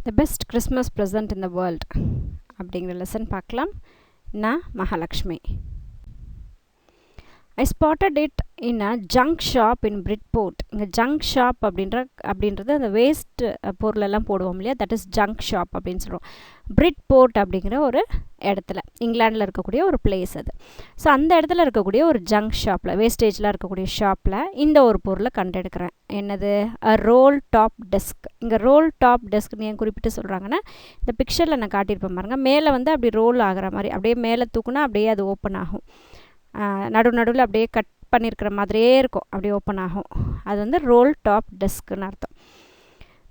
The best Christmas present in the world அப்படிங்கிற lesson பார்க்கலாம். நான் Mahalakshmi. I spotted it in a junk shop in Bridport. இங்கே junk shop அப்படின்றது அந்த waste பொருளெல்லாம் போடுவோம் இல்லையா, தட் இஸ் ஜங்க் ஷாப் அப்படின்னு சொல்கிறோம். பிரிட்போர்ட் அப்படிங்கிற ஒரு இடத்துல, இங்கிலாண்டில் இருக்கக்கூடிய ஒரு பிளேஸ் அது. ஸோ அந்த இடத்துல இருக்கக்கூடிய ஒரு ஜங்க் ஷாப்பில், வேஸ்டேஜில் இருக்கக்கூடிய ஷாப்பில் இந்த ஒரு பொருளை கண்டெடுக்கிறேன். என்னது? Roll top desk. இங்கே ரோல் டாப் டெஸ்க்னு ஏன் குறிப்பிட்டு சொல்கிறாங்கன்னா, இந்த பிக்சரில் நான் காட்டியிருப்பேன் பாருங்கள், மேலே வந்து அப்படி ரோல் ஆகிற மாதிரி, அப்படியே மேலே தூக்குனா அப்படியே அது ஓப்பன் ஆகும். நடுவில் அப்படியே கட் பண்ணியிருக்கிற மாதிரியே இருக்கும், அப்படியே ஓப்பன் ஆகும். அது வந்து ரோல் டாப் டெஸ்க்குன்னு அர்த்தம்.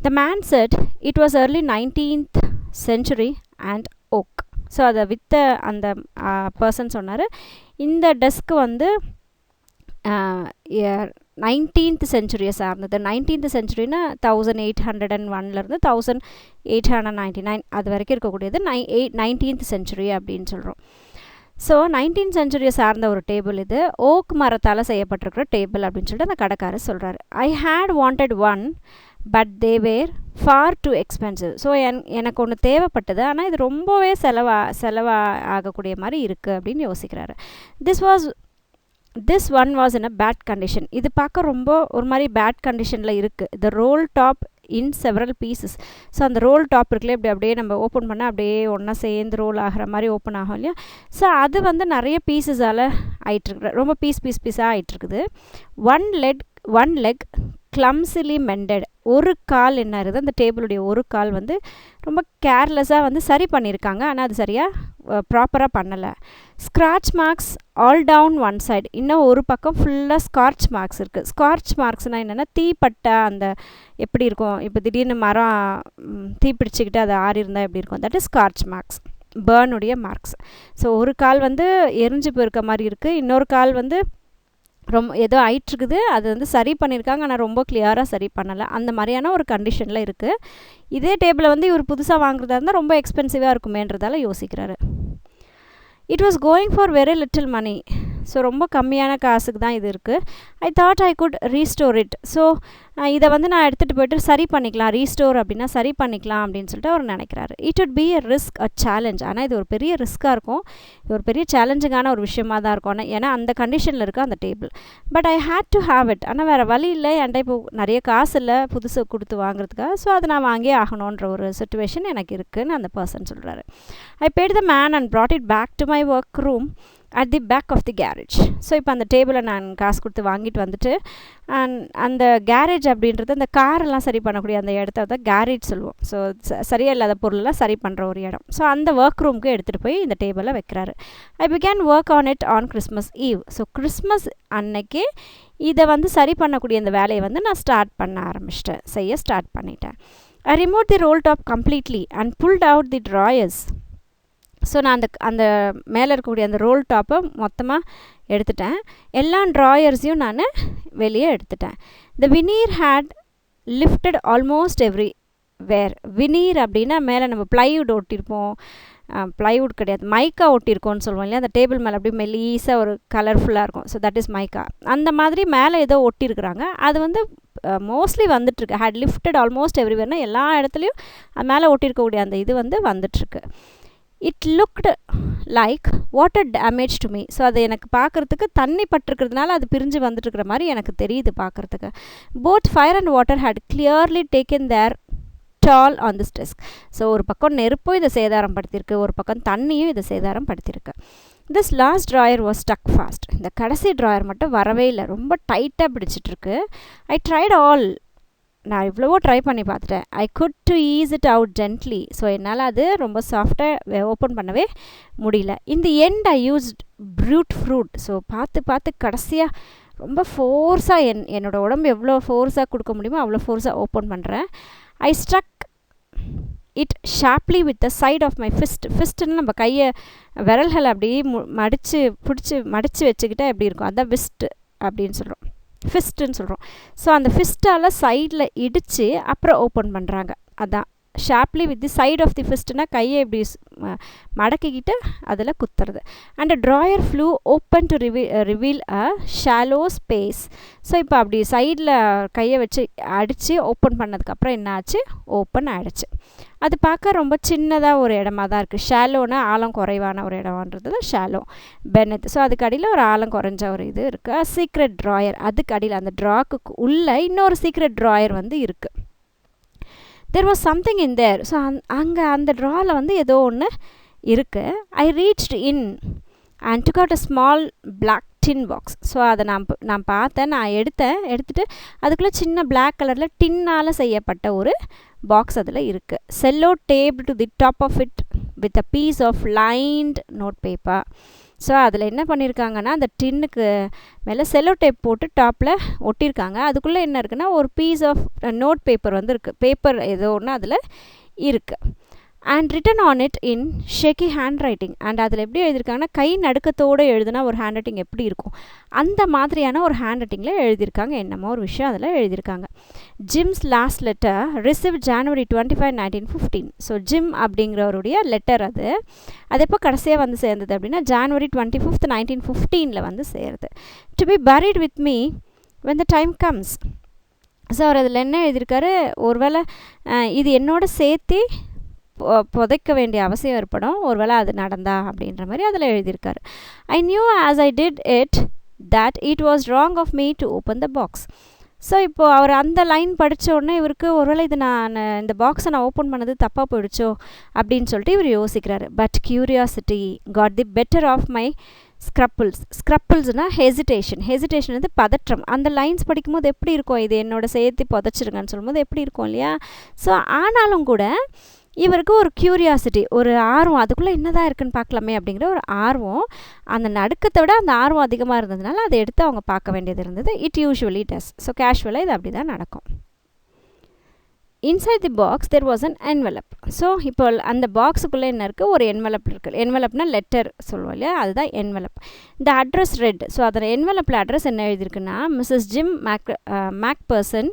The man set it was early 19th century and oak. So அதை விற்ற அந்த பர்சன் சொன்னார், இந்த டெஸ்க்கு வந்து 19th சென்ச்சுரியை சார்ந்தது. 19th சென்ச்சுரினா 1801லேருந்து 1899 அது வரைக்கும் இருக்கக்கூடியது 19th சென்ச்சுரி அப்படின்னு சொல்கிறோம். ஸோ 19th சென்ச்சுரியை சார்ந்த ஒரு டேபிள் இது. ஓக் மரத்தால் செய்யப்பட்டிருக்கிற டேபிள் அப்படின்னு சொல்லிட்டு அந்த கடைக்காரர் சொல்கிறாரு. I had wanted one but they were far too expensive. So எனக்கு ஒன்று தேவைப்பட்டது, ஆனால் இது ரொம்பவே செலவாகக்கூடிய மாதிரி இருக்குது அப்படின்னு யோசிக்கிறாரு. This one was in a bad condition. இது பார்க்க ரொம்ப ஒரு மாதிரி பேட் கண்டிஷனில் இருக்குது. The roll top in several pieces. So அந்த ரோல் டாப் இருக்குல்ல, அப்படியே நம்ம ஓப்பன் பண்ணால் அப்படியே ஒன்றா சேர்ந்து ரோல் ஆகிற மாதிரி ஓப்பன் ஆகும் இல்லையா. ஸோ அது வந்து நிறைய பீசஸால் ஆகிட்டுருக்கு, ரொம்ப பீஸாக ஆகிட்டுருக்குது. One leg clumsily mended. ஒரு கால் என்ன இருக்குது, அந்த டேபிளுடைய ஒரு கால் வந்து ரொம்ப கேர்லெஸ்ஸாக வந்து சரி பண்ணியிருக்காங்க, ஆனால் அது சரியாக ப்ராப்பராக பண்ணலை. Scratch marks all down one side. இன்னும் ஒரு பக்கம் ஃபுல்லாக ஸ்கார்ச் மார்க்ஸ் இருக்குது. ஸ்கார்ச் மார்க்ஸ்னால் என்னென்னா, தீப்பட்டை அந்த எப்படி இருக்கும், இப்போ திடீர்னு மரம் தீப்பிடிச்சிக்கிட்டு அது ஆறி இருந்தால் எப்படி இருக்கும், தட் இஸ் ஸ்கார்ச் மார்க்ஸ், பேர்னுடைய மார்க்ஸ். ஸோ ஒரு கால் வந்து எரிஞ்சு போயிருக்க மாதிரி இருக்குது, இன்னொரு கால் வந்து ரொம்ப ஏதோ ஆயிட்டுருக்குது, அது வந்து சரி பண்ணியிருக்காங்க ஆனால் ரொம்ப கிளியராக சரி பண்ணலை, அந்த மாதிரியான ஒரு கண்டிஷனில் இருக்குது. இதே டேபிளை வந்து இவர் புதுசாக வாங்குறதா இருந்தால் ரொம்ப எக்ஸ்பென்சிவாக இருக்குமேன்றதால யோசிக்கிறாரு. It was going for very little money. So ரொம்ப கம்மியான காசுக்கு தான் இது இருக்குது. I thought I could restore it. So இதை வந்து நான் எடுத்துகிட்டு போய்ட்டு சரி பண்ணிக்கலாம், ரீஸ்டோர் அப்படின்னா சரி பண்ணிக்கலாம் அப்படின்னு சொல்லிட்டு அவர் நினைக்கிறாரு. It would be a risk, a challenge. ஆனால் இது ஒரு பெரிய ரிஸ்க்காக இருக்கும், இது ஒரு பெரிய சேலஞ்சிங்கான ஒரு விஷயமாக தான் இருக்கும். ஆனால் ஏன்னா அந்த கண்டிஷனில் இருக்குது அந்த table. But I had to have it. ஆனால் வேறு வழி இல்லை, என்கிட்ட இப்போ நிறைய காசு இல்லை புதுசு கொடுத்து வாங்குறதுக்காக. ஸோ அதை நான் வாங்கியே ஆகணுன்ற ஒரு சுச்சுவேஷன் எனக்கு இருக்குதுன்னு அந்த பர்சன் சொல்கிறாரு. ஐ paid the man and brought it back to my work room at the back of the garage. So இப்போ அந்த டேபிளை நான் காசு கொடுத்து வாங்கிட்டு வந்துட்டு, அந்த கேரேஜ் அப்படின்றது அந்த காரெல்லாம் சரி பண்ணக்கூடிய அந்த இடத்த தான் கேரேஜ் சொல்லுவோம். ஸோ சரியாக இல்லாத பொருளெல்லாம் சரி பண்ணுற ஒரு இடம். ஸோ அந்த ஒர்க் ரூமுக்கு எடுத்துகிட்டு போய் இந்த டேபிளை வைக்கிறாரு. ஐ began work on it on Christmas Eve. So Christmas அன்னைக்கு இதை வந்து சரி பண்ணக்கூடிய இந்த வேலையை வந்து நான் செய்ய ஸ்டார்ட் பண்ணிட்டேன். I removed the roll top completely and pulled out the drawers. So நான் அந்த மேலே இருக்கக்கூடிய அந்த ரோல் டாப்பை மொத்தமாக எடுத்துட்டேன், எல்லா ட்ராயர்ஸையும் நான் வெளியே எடுத்துட்டேன். த வினீர் ஹேட் லிஃப்டட் ஆல்மோஸ்ட் எவ்ரி வேர். வினீர் அப்படின்னா மேலே நம்ம ப்ளைவுட் ஒட்டியிருப்போம், ப்ளைவுட் கிடையாது, மைக்கா ஒட்டியிருக்கோன்னு சொல்லுவோம் இல்லையா, அந்த டேபிள் மேலே அப்படியே மெலீஸாக ஒரு கலர்ஃபுல்லாக இருக்கும். ஸோ தட் இஸ் மைக்கா. அந்த மாதிரி மேலே ஏதோ ஒட்டியிருக்கிறாங்க, அது வந்து மோஸ்ட்லி வந்துட்டுருக்கு. ஹேட் லிஃப்டட் ஆல்மோஸ்ட் எவ்ரிவேர்னால் எல்லா இடத்துலையும் அது மேலே ஒட்டியிருக்கக்கூடிய அந்த இது வந்து வந்துட்டுருக்கு. It looked like water damage to me. So அது எனக்கு பார்க்குறதுக்கு தண்ணி பட்டிருக்கிறதுனால அது பிரிஞ்சு வந்துட்டுருக்கிற மாதிரி எனக்கு தெரியுது பார்க்குறதுக்கு. Both fire and water had clearly taken their toll on this desk. So ஒரு பக்கம் நெருப்பும் இதை சேதாரம் படுத்தியிருக்கு, ஒரு பக்கம் தண்ணியும் இதை சேதாரம் படுத்தியிருக்கு. This last drawer was stuck fast. இந்த கடைசி ட்ராயர் மட்டும் வரவே இல்லை, ரொம்ப டைட்டாக பிடிச்சிட்ருக்கு. I tried all. நான் இவ்வளவோ ட்ரை பண்ணி பார்த்துட்டேன். I could to ease it out gently. So என்னால் அது ரொம்ப சாஃப்டாக ஓப்பன் பண்ணவே முடியல. இந்த end I used brute fruit. So பார்த்து கடைசியாக ரொம்ப ஃபோர்ஸாக என்னோடய உடம்பு எவ்வளோ ஃபோர்ஸாக கொடுக்க முடியுமோ அவ்வளோ ஃபோர்ஸாக ஓப்பன் பண்ணுறேன். I struck it sharply with the side of my ஃபிஸ்ட்டுன்னு நம்ம கையை விரல்களை அப்படியே மடித்து வச்சுக்கிட்டா எப்படி இருக்கும், அதான் விஸ்ட் அப்படின்னு சொல்கிறோம், ஃபிஸ்ட்டுன்னு சொல்கிறோம். ஸோ அந்த ஃபிஸ்ட்டால் சைடில் இடித்து அப்புறம் ஓப்பன் பண்ணுறாங்க, அதான் sharply with the side of the ஃபிஸ்ட்னா கையை இப்படி மடக்கிக்கிட்டு அதில் குத்துறது. And drawer flew open to reveal a shallow space. So இப்போ அப்படி சைடில் கையை வச்சு அடித்து ஓப்பன் பண்ணதுக்கப்புறம் என்ன ஆச்சு, ஓப்பன் ஆகிடுச்சு. அது பார்க்க ரொம்ப சின்னதாக ஒரு இடமா தான் இருக்குது. ஷாலோனா ஆழம் குறைவான ஒரு இடம்ன்றது ஷாலோ பெனத். ஸோ அதுக்கு அடியில் ஒரு ஆழம் குறைஞ்ச ஒரு இது இருக்குது. சீக்ரெட் ட்ராயர், அதுக்கு அடியில் அந்த ட்ராக்கு உள்ளே இன்னொரு சீக்ரெட் ட்ராயர் வந்து இருக்குது. There was something in there. So அங்கே அந்த ட்ராவில் வந்து ஏதோ ஒன்று இருக்குது. I reached in and took out a small black tin box. So அதை நான் பார்த்தேன், நான் எடுத்துகிட்டு அதுக்குள்ளே சின்ன பிளாக் கலரில் டின்னால் செய்யப்பட்ட ஒரு பாக்ஸ் அதில் இருக்குது. Sellotaped to the top of it with a piece of lined note paper. So அதில் என்ன பண்ணியிருக்காங்கன்னா, அந்த டின்னுக்கு மேலே செல்லோ டேப் போட்டு டாப்பில் ஒட்டியிருக்காங்க. அதுக்குள்ளே என்ன இருக்குன்னா, ஒரு பீஸ் ஆஃப் நோட் பேப்பர் வந்து இருக்குது. பேப்பர் ஏதோ ஒன்று அதில் இருக்குது. And written on it in shaky handwriting. And அதில் எப்படி எழுதியிருக்காங்கன்னா, கை நடுக்கத்தோடு எழுதுனா ஒரு ஹேண்ட் ரைட்டிங் எப்படி இருக்கும், அந்த மாதிரியான ஒரு ஹேண்ட் ரைட்டிங்கில் எழுதியிருக்காங்க. என்னமோ ஒரு விஷயம் அதில் எழுதியிருக்காங்க. ஜிம்ஸ் லாஸ்ட் லெட்டர் ரிசீவ் ஜனவரி 25, 1915. ஸோ ஜிம் அப்படிங்கிறவருடைய லெட்டர் அது எப்போ கடைசியாக வந்து சேர்ந்தது அப்படின்னா, ஜனவரி 25, 1915 வந்து சேருது. To be buried with me when the time comes. So அவர் அதில் என்ன எழுதியிருக்காரு, ஒருவேளை இது என்னோட சேர்த்து புதைக்க வேண்டிய அவசியம் ஏற்படும், ஒருவேளை அது நடந்தா அப்படின்ற மாதிரி அதில் எழுதியிருக்காரு. I knew as I did it that it was wrong of me to open the box. So இப்போது அவர் அந்த லைன் படித்த உடனே இவருக்கு ஒருவேளை இது நான் இந்த பாக்ஸை நான் ஓப்பன் பண்ணது தப்பாக போயிடுச்சோ அப்படின்னு சொல்லிட்டு இவர் யோசிக்கிறாரு. But curiosity got the better of my ஸ்க்ரப்பிள்ஸ்னால் ஹெசிடேஷன் வந்து பதற்றம். அந்த லைன்ஸ் படிக்கும்போது எப்படி இருக்கும், இது என்னோட சேர்த்து புதைச்சிருங்கன்னு சொல்லும்போது எப்படி இருக்கும் இல்லையா. ஸோ ஆனாலும் கூட இவருக்கு ஒரு க்யூரியாசிட்டி, ஒரு ஆர்வம், அதுக்குள்ளே என்னதான் இருக்குன்னு பார்க்கலாமே அப்படிங்கிற ஒரு ஆர்வம், அந்த நடுக்கத்தை விட அந்த ஆர்வம் அதிகமாக இருந்ததுனால அதை எடுத்து அவங்க பார்க்க வேண்டியது இருந்தது. It usually does. ஸோ கேஷுவலாக இது அப்படி தான் நடக்கும். Inside the box there was an envelope. So இப்போ அந்த பாக்ஸுக்குள்ளே என்ன இருக்குது, ஒரு என்வெலப் இருக்குது. என்வெலப்னா லெட்டர் சொல்லுவோம் இல்லையா, அதுதான் என்வெலப். இந்த அட்ரஸ் ரெட். ஸோ அதில் என்வெலப்பில் அட்ரஸ் என்ன எழுதியிருக்குன்னா, Mrs Jim Macpherson,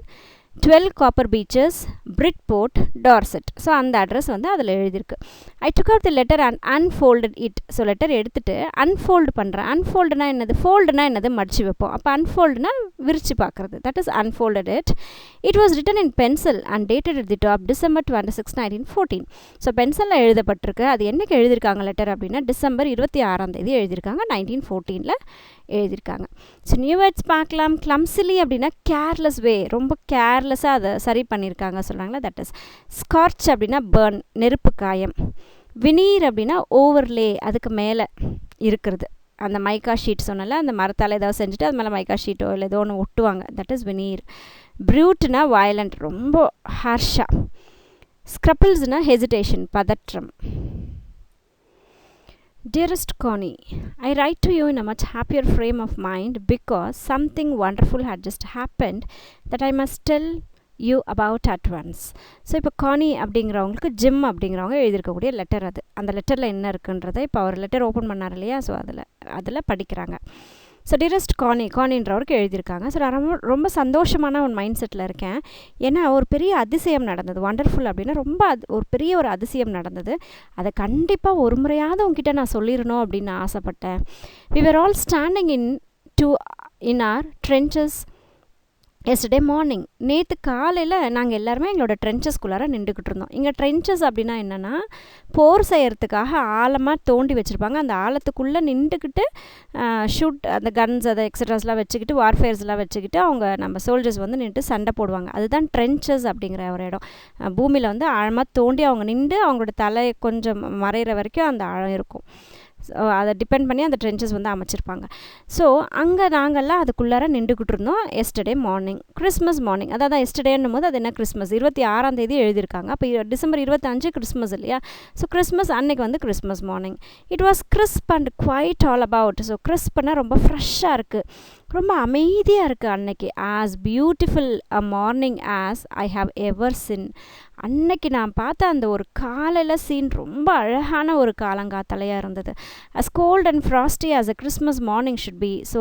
12 copper beeches, Bridport, Dorset. So அந்த அட்ரஸ் வந்து அதில் எழுதியிருக்கு. I took out the letter and unfolded it. So letter எடுத்துகிட்டு அன்ஃபோல்டு பண்ணுறேன். அன்ஃபோல்டுனா என்னது, ஃபோல்டுனா என்னது, மடிச்சு வைப்போம். அப்போ அன்ஃபோல்டுனா விரிச்சு பார்க்குறது, that is unfolded it. It was written in pencil and dated at the top December 26, 1914. So பென்சிலில் எழுதப்பட்டிருக்கு. அது என்றைக்கு எழுதியிருக்காங்க லெட்டர் அப்படின்னா, December 26 எழுதியிருக்காங்க, 1914 எழுதியிருக்காங்க. ஸோ நியூ வேர்ட்ஸ் பார்க்கலாம். கிளம்சிலி அப்படின்னா கேர்லெஸ் வே, ரொம்ப கேர்லெஸ்ஸாக அதை சரி பண்ணியிருக்காங்க சொல்கிறாங்களா, தட் இஸ். ஸ்கார்ச் அப்படின்னா பர்ன், நெருப்பு காயம். வினீர் அப்படின்னா ஓவர்லே, அதுக்கு மேலே இருக்கிறது. அந்த மைக்கா ஷீட் சொன்னால, அந்த மரத்தால் ஏதாவது செஞ்சுட்டு அது மேலே மைக்கா ஷீட்டோ இல்லை ஏதோ ஒன்று ஒட்டுவாங்க, தட் இஸ் வினீர். ப்ரூட்னா வயலண்ட், ரொம்ப ஹார்ஷாக. ஸ்க்ரப்பிள்ஸ்னால் ஹெசிடேஷன், பதற்றம். Dearest Connie, I write to you in a much happier frame of mind because something wonderful had just happened that I must tell you about at once. So இப்போ கானி அப்படிங்கிறவங்களுக்கு gym அப்படிங்கிறவங்க எழுதியிருக்கக்கூடிய letter அது. அந்த லெட்டரில் என்ன இருக்குன்றதை இப்போ அவர் லெட்டர் ஓப்பன் பண்ணார் இல்லையா, ஸோ அதில் படிக்கிறாங்க. ஸோ டியரஸ்ட் கானின்றவருக்கு எழுதியிருக்காங்க. ஸோ நான் ரொம்ப சந்தோஷமான ஒரு மைண்ட் செட்டில் இருக்கேன். ஏன்னா ஒரு பெரிய அதிசயம் நடந்தது. வண்டர்ஃபுல் அப்படின்னா ரொம்ப ஒரு பெரிய ஒரு அதிசயம் நடந்தது. அதை கண்டிப்பாக ஒரு முறையாவது உங்ககிட்ட நான் சொல்லிடணும் அப்படின்னு ஆசைப்பட்டேன். We were all standing in our trenches yesterday morning. நேற்று காலையில் நாங்கள் எல்லாருமே எங்களோட ட்ரென்ச்சஸ்குள்ளார நின்றுக்கிட்டு இருந்தோம். இங்கே ட்ரென்ச்சஸ் அப்படின்னா என்னென்னா, போர் செய்கிறதுக்காக ஆழமாக தோண்டி வச்சுருப்பாங்க. அந்த ஆழத்துக்குள்ளே நின்றுக்கிட்டு அந்த கன்ஸ் அதை எக்ஸட்ராஸ்லாம் வச்சுக்கிட்டு, வார்ஃபேர்ஸ்லாம் வச்சுக்கிட்டு அவங்க நம்ம சோல்ஜர்ஸ் வந்து நின்று சண்டை போடுவாங்க. அதுதான் ட்ரென்ச்சஸ் அப்படிங்கிற ஒரு இடம். பூமியில் வந்து ஆழமாக தோண்டி அவங்க நின்று அவங்களோட தலை கொஞ்சம் மறைகிற வரைக்கும் அந்த ஆழம் இருக்கும். அதை டிபெண்ட் பண்ணி அந்த ட்ரென்ச்சஸ் வந்து அமைச்சிருப்பாங்க. ஸோ அங்கே நாங்கள்லாம் அதுக்குள்ளார நின்றுக்கிட்டு இருந்தோம் எஸ்டர்டே மார்னிங், கிறிஸ்மஸ் மார்னிங். அதாவது எஸ்டர்டேன்னும் போது அது என்ன, கிறிஸ்மஸ் 26 எழுதியிருக்காங்க. அப்போ December 25 கிறிஸ்மஸ் இல்லையா. ஸோ கிறிஸ்மஸ் அன்னைக்கு வந்து Christmas morning. It was crisp and quiet all about. So கிறிஸ்ப்னா ரொம்ப ஃப்ரெஷ்ஷாக இருக்குது, ரொம்ப அமைதியாக இருக்குது அன்னைக்கு. As beautiful a morning as I have ever seen. அன்னைக்கு நான் பார்த்த அந்த ஒரு காலையில் சீன் ரொம்ப அழகான ஒரு காலங்காத்தலையாக இருந்தது. as cold and frosty as a Christmas morning should be. So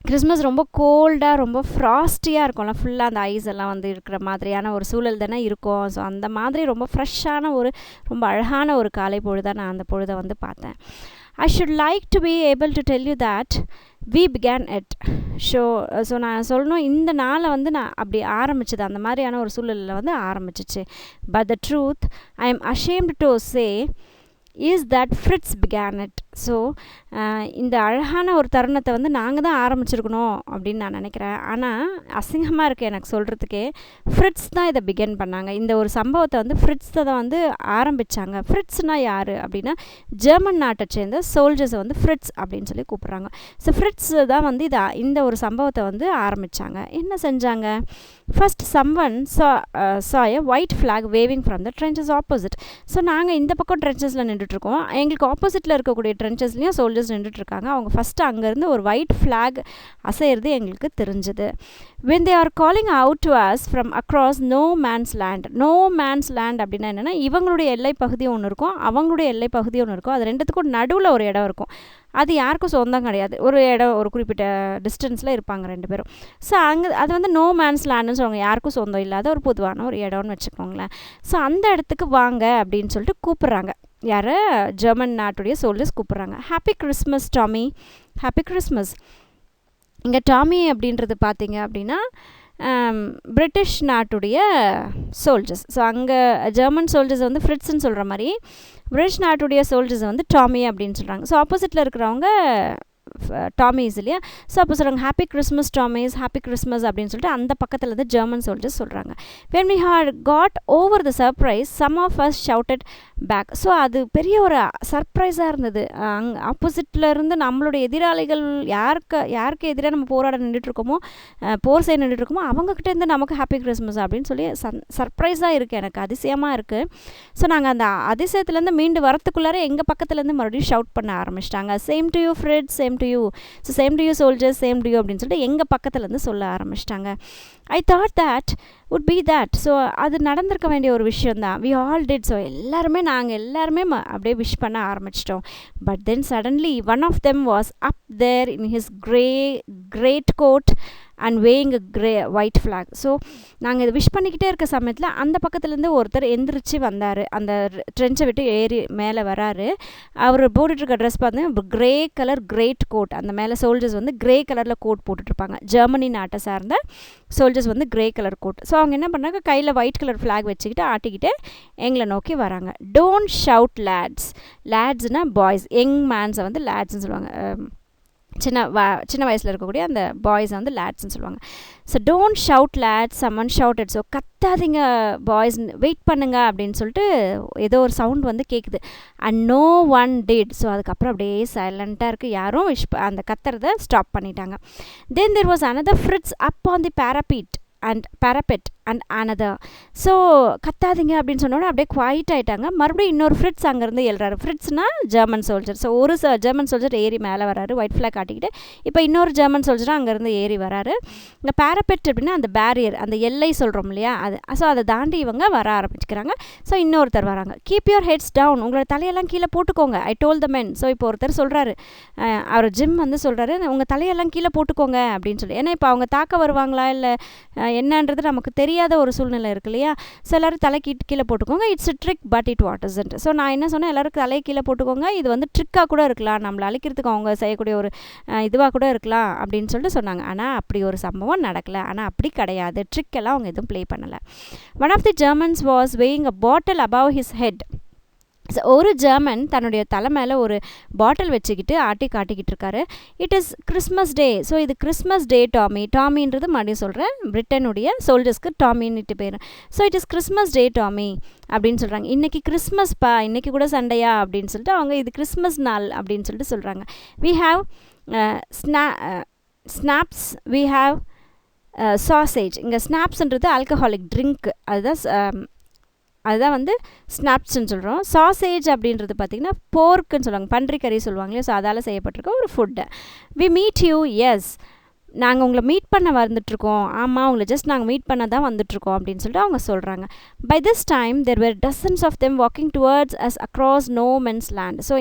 Christmas ரொம்ப கோல்டாக ரொம்ப ஃப்ராஸ்டியாக இருக்கும்ல, ஃபுல்லாக அந்த ஐஸ் எல்லாம் வந்து இருக்கிற மாதிரியான ஒரு சூழல் தானே இருக்கும். ஸோ அந்த மாதிரி ரொம்ப ஃப்ரெஷ்ஷான ஒரு ரொம்ப அழகான ஒரு காலை பொழுதாக நான் அந்த பொழுதை வந்து பார்த்தேன். I should like to be able to tell you that we began it. So நான் சொல்லணும், இந்த நாளை வந்து நான் அப்படி ஆரம்பிச்சது, அந்த மாதிரியான ஒரு சூழலில் வந்து ஆரம்பிச்சிச்சு. But the truth I am ashamed to say is that Fritz began it. So இந்த அழகான ஒரு தருணத்தை வந்து நாங்கள் தான் ஆரம்பிச்சிருக்கணும் அப்படின்னு நான் நினைக்கிறேன். ஆனால் அசிங்கமாக இருக்குது எனக்கு சொல்கிறதுக்கே. ஃப்ரிட்ஸ் தான் இதை பிகன் பண்ணாங்க. இந்த ஒரு சம்பவத்தை வந்து ஃப்ரிட்ஸ் தான் வந்து ஆரம்பித்தாங்க. ஃப்ரிட்ஸ்னால் யார் அப்படின்னா, ஜெர்மன் நாட்டை சேர்ந்த சோல்ஜர்ஸை வந்து ஃப்ரிட்ஸ் அப்படின்னு சொல்லி கூப்பிட்றாங்க. ஸோ ஃப்ரிட்ஸ் தான் வந்து இந்த ஒரு சம்பவத்தை வந்து ஆரம்பித்தாங்க. என்ன செஞ்சாங்க? First someone saw a white flag waving from the trenches opposite. So நாங்கள் இந்த பக்கம் ட்ரென்ச்சஸில் நின்றுட்டுருக்கோம், எங்களுக்கு ஆப்போசிட்டில் இருக்கக்கூடிய ட்ரென்ச்சஸ்லேயும் சோல்ஜர்ஸ் நின்றுட்டுருக்காங்க. அவங்க ஃபஸ்ட்டு அங்கேருந்து ஒரு ஒயிட் ஃப்ளாக் அசைகிறது எங்களுக்கு தெரிஞ்சுது. when they are calling out to us from across no man's land. no man's land அப்படின்னா என்னென்னா, இவங்களுடைய எல்லை பகுதி ஒன்று இருக்கும், அவங்களுடைய எல்லை பகுதி ஒன்று இருக்கும், அது ரெண்டுத்துக்கும் நடுவில் ஒரு இடம் இருக்கும். அது யாருக்கும் சொந்தம் கிடையாது. ஒரு இடம் ஒரு குறிப்பிட்ட டிஸ்டன்ஸில் இருப்பாங்க ரெண்டு பேரும். ஸோ அது வந்து நோ மேன்ஸ் லேண்டுன்னு சொல்லுவாங்க, யாருக்கும் சொந்தம் இல்லாத ஒரு பொதுவான ஒரு இடம்னு வச்சுக்கோங்களேன். ஸோ அந்த இடத்துக்கு வாங்க அப்படின்னு சொல்லிட்டு கூப்பிட்றாங்க. யார்? ஜெர்மன் நாட்டுடைய சோல்ஜர்ஸ் கூப்பிட்றாங்க. Happy Christmas Tommy, happy Christmas. இங்கே டாமி அப்படின்றது பார்த்தீங்க அப்படின்னா பிரிட்டிஷ் நாட்டுடைய சோல்ஜர்ஸ். ஸோ அங்கே ஜெர்மன் சோல்ஜர்ஸ் வந்து ஃப்ரிட்ஸ்ன்னு சொல்கிற மாதிரி பிரிட்டிஷ் நாட்டுடைய சோல்ஜர்ஸ் வந்து டாமி அப்படின்னு சொல்கிறாங்க. ஸோ ஆப்போசிட்டில் இருக்கிறவங்க டாமிஸ் இல்லையா. ஸோ அப்போ சொல்கிறாங்க happy Christmas Tommy's, happy Christmas அப்படின்னு சொல்லிட்டு அந்த பக்கத்தில் இருந்து ஜெர்மன் சோல்ஜர்ஸ் சொல்கிறாங்க. when we had got over the surprise some of us shouted back. So அது பெரிய ஒரு சர்ப்ரைஸாக இருந்தது. ஆப்போசிட்டில் இருந்து நம்மளுடைய எதிராளிகள் யாருக்கு எதிராக நம்ம போராட நின்றுட்டுருக்கோமோ, போர் செய்ய நின்றுட்டுருக்கோமோ, அவங்கக்கிட்டேருந்து நமக்கு ஹாப்பி கிறிஸ்மஸ் அப்படின்னு சொல்லி சர்ப்ரைஸாக இருக்குது, எனக்கு அதிசயமாக இருக்குது. ஸோ நாங்கள் அந்த அதிசயத்துலேருந்து மீண்டு வரத்துக்குள்ளார எங்கள் பக்கத்துலேருந்து மறுபடியும் ஷவுட் பண்ண ஆரம்பிச்சிட்டாங்க. Same to you Fritz, same to you. So same to you soldiers, same to you அப்படின்னு சொல்லிட்டு எங்கள் பக்கத்துலேருந்து சொல்ல ஆரம்பிச்சிட்டாங்க. I thought that would be that. So அது நடந்திருக்க வேண்டிய ஒரு விஷயந்தான். we all did. ஸோ நாங்கள் எல்லாருமே அப்படியே விஷ் பண்ண ஆரம்பிச்சிட்டோம். But then suddenly one of them was up there in his great coat and waving white flag. So நாங்கள் இதை விஷ் பண்ணிக்கிட்டே இருக்க சமயத்தில் அந்த பக்கத்துலேருந்து ஒருத்தர் எந்திரிச்சு வந்தார், அந்த ட்ரென்ச்சை விட்டு ஏறி மேலே வராரு. அவர் போட்டுட்ருக்க ட்ரெஸ் பார்த்தீங்கன்னா கிரே கலர் கிரேட் கோட். அந்த மேலே சோல்ஜர்ஸ் வந்து கிரே கலரில் கோட் போட்டுட்ருப்பாங்க. ஜெர்மனி நாட்டை சார்ந்த சோல்ஜர்ஸ் வந்து கிரே கலர் கோட். ஸோ அவங்க என்ன பண்ணாங்க, கையில் ஒயிட் கலர் ஃப்ளாக் வச்சுக்கிட்டு ஆட்டிக்கிட்டு எங்களை நோக்கி வராங்க. Don't shout lads. லேட்ஸ்னால் பாய்ஸ், யங் மேன்ஸை வந்து லேட்ஸ்ன்னு சொல்லுவாங்க. சின்ன வயசில் இருக்கக்கூடிய அந்த பாய்ஸை வந்து லேட்ஸ்ன்னு சொல்லுவாங்க. So don't shout lads, someone shouted. So கத்தாதீங்க பாய்ஸ், வெயிட் பண்ணுங்க அப்படின்னு சொல்லிட்டு ஏதோ ஒரு சவுண்ட் வந்து கேட்குது. And no one did. So அதுக்கப்புறம் அப்படியே சைலண்ட்டாக இருக்குது, யாரும் அந்த கத்துறதை ஸ்டாப் பண்ணிட்டாங்க. Then there was another Fritz up on the parapet and another. So கத்தாதீங்க அப்படின்னு சொன்னோன்னே அப்படியே குவாய்ட் ஆகிட்டாங்க. மறுபடியும் இன்னொரு ஃப்ரிட்ஸ் அங்கேருந்து எழுறாரு. ஃப்ரிட்ஸ்னால் ஜெர்மன் சோல்ஜர். ஸோ ஒரு ஜெர்மன் சோல்ஜர் ஏறி மேலே வராரு ஒயிட் ஃப்ளாக் காட்டிக்கிட்டு. இப்போ இன்னொரு ஜெர்மன் சோல்ஜரும் அங்கேருந்து ஏறி வராரு. இந்த பேரபெட் அப்படின்னா அந்த பேரியர், அந்த எல்லை சொல்கிறோம் இல்லையா, அது. ஸோ அதை தாண்டி இவங்க வர ஆரம்பிச்சுக்கிறாங்க. ஸோ இன்னொருத்தர் வராங்க. கீப் யுவர் ஹெட்ஸ் டவுன், உங்களோட தலையெல்லாம் கீழே போட்டுக்கோங்க. I told the men. So இப்போ ஒருத்தர் சொல்கிறாரு, அவர் ஜிம் வந்து சொல்கிறாரு, உங்கள் தலையெல்லாம் கீழே போட்டுக்கோங்க அப்படின்னு சொல்லி. ஏன்னா இப்போ அவங்க தாக்க வருவாங்களா இல்லை என்னன்றது நமக்கு தெரியாத ஒரு சூழ்நிலை இருக்கு இல்லையா. ஸோ எல்லோரும் தலை கீழே போட்டுக்கோங்க. It's trick but it what isn't. So நான் என்ன சொன்னேன், எல்லோரும் தலையை கீழே போட்டுக்கோங்க, இது வந்து ட்ரிக்காக கூட இருக்கலாம், நம்மளை அழிக்கிறதுக்கு அவங்க செய்யக்கூடிய ஒரு இதுவாக கூட இருக்கலாம் அப்படின்னு சொல்லிட்டு சொன்னாங்க. ஆனால் அப்படி ஒரு சம்பவம் நடக்கலை. ஆனால் அப்படி கிடையாது, ட்ரிக் எல்லாம் அவங்க எதுவும் ப்ளே பண்ணலை. One of the Germans was weighing a bottle above his head. So ஒரு ஜெர்மன் தன்னுடைய தலை மேலே ஒரு பாட்டில் வச்சுக்கிட்டு காட்டிக்கிட்டு இருக்காரு. It is Christmas day. So இது கிறிஸ்மஸ் டே டாமி. டாமின்றது மறுபடியும் சொல்கிறேன், பிரிட்டனுடைய சோல்ஜர்ஸ்க்கு டாமின்னுட்டு பேர். So it is Christmas day Tommy அப்படின்னு சொல்கிறாங்க. இன்றைக்கி கிறிஸ்மஸ்ப்பா, இன்றைக்கி கூட சண்டையா அப்படின்னு சொல்லிட்டு அவங்க இது கிறிஸ்மஸ் நாள் அப்படின்னு சொல்லிட்டு சொல்கிறாங்க. We have schnapps, we have sausage. இங்கே ஸ்னாப்ஸ்ன்றது ஆல்கஹாலிக் ட்ரிங்க், அதுதான் வந்து ஸ்னாப்ஸ்ன்னு சொல்கிறோம். சாசேஜ் அப்படின்றது பார்த்திங்கன்னா போர்க்குன்னு சொல்லுவாங்க, பன்றி கறி சொல்லுவாங்களே. ஸோ அதால் செய்யப்பட்டிருக்க ஒரு food. We meet you, yes, நாங்கள் உங்களை மீட் பண்ண வந்துட்டுருக்கோம், ஆமாம் உங்களை ஜஸ்ட் நாங்கள் மீட் பண்ண தான் வந்துட்டுருக்கோம் அப்படின்னு சொல்லிட்டு அவங்க சொல்கிறாங்க. By this time there were dozens of them walking towards us across no man's land. So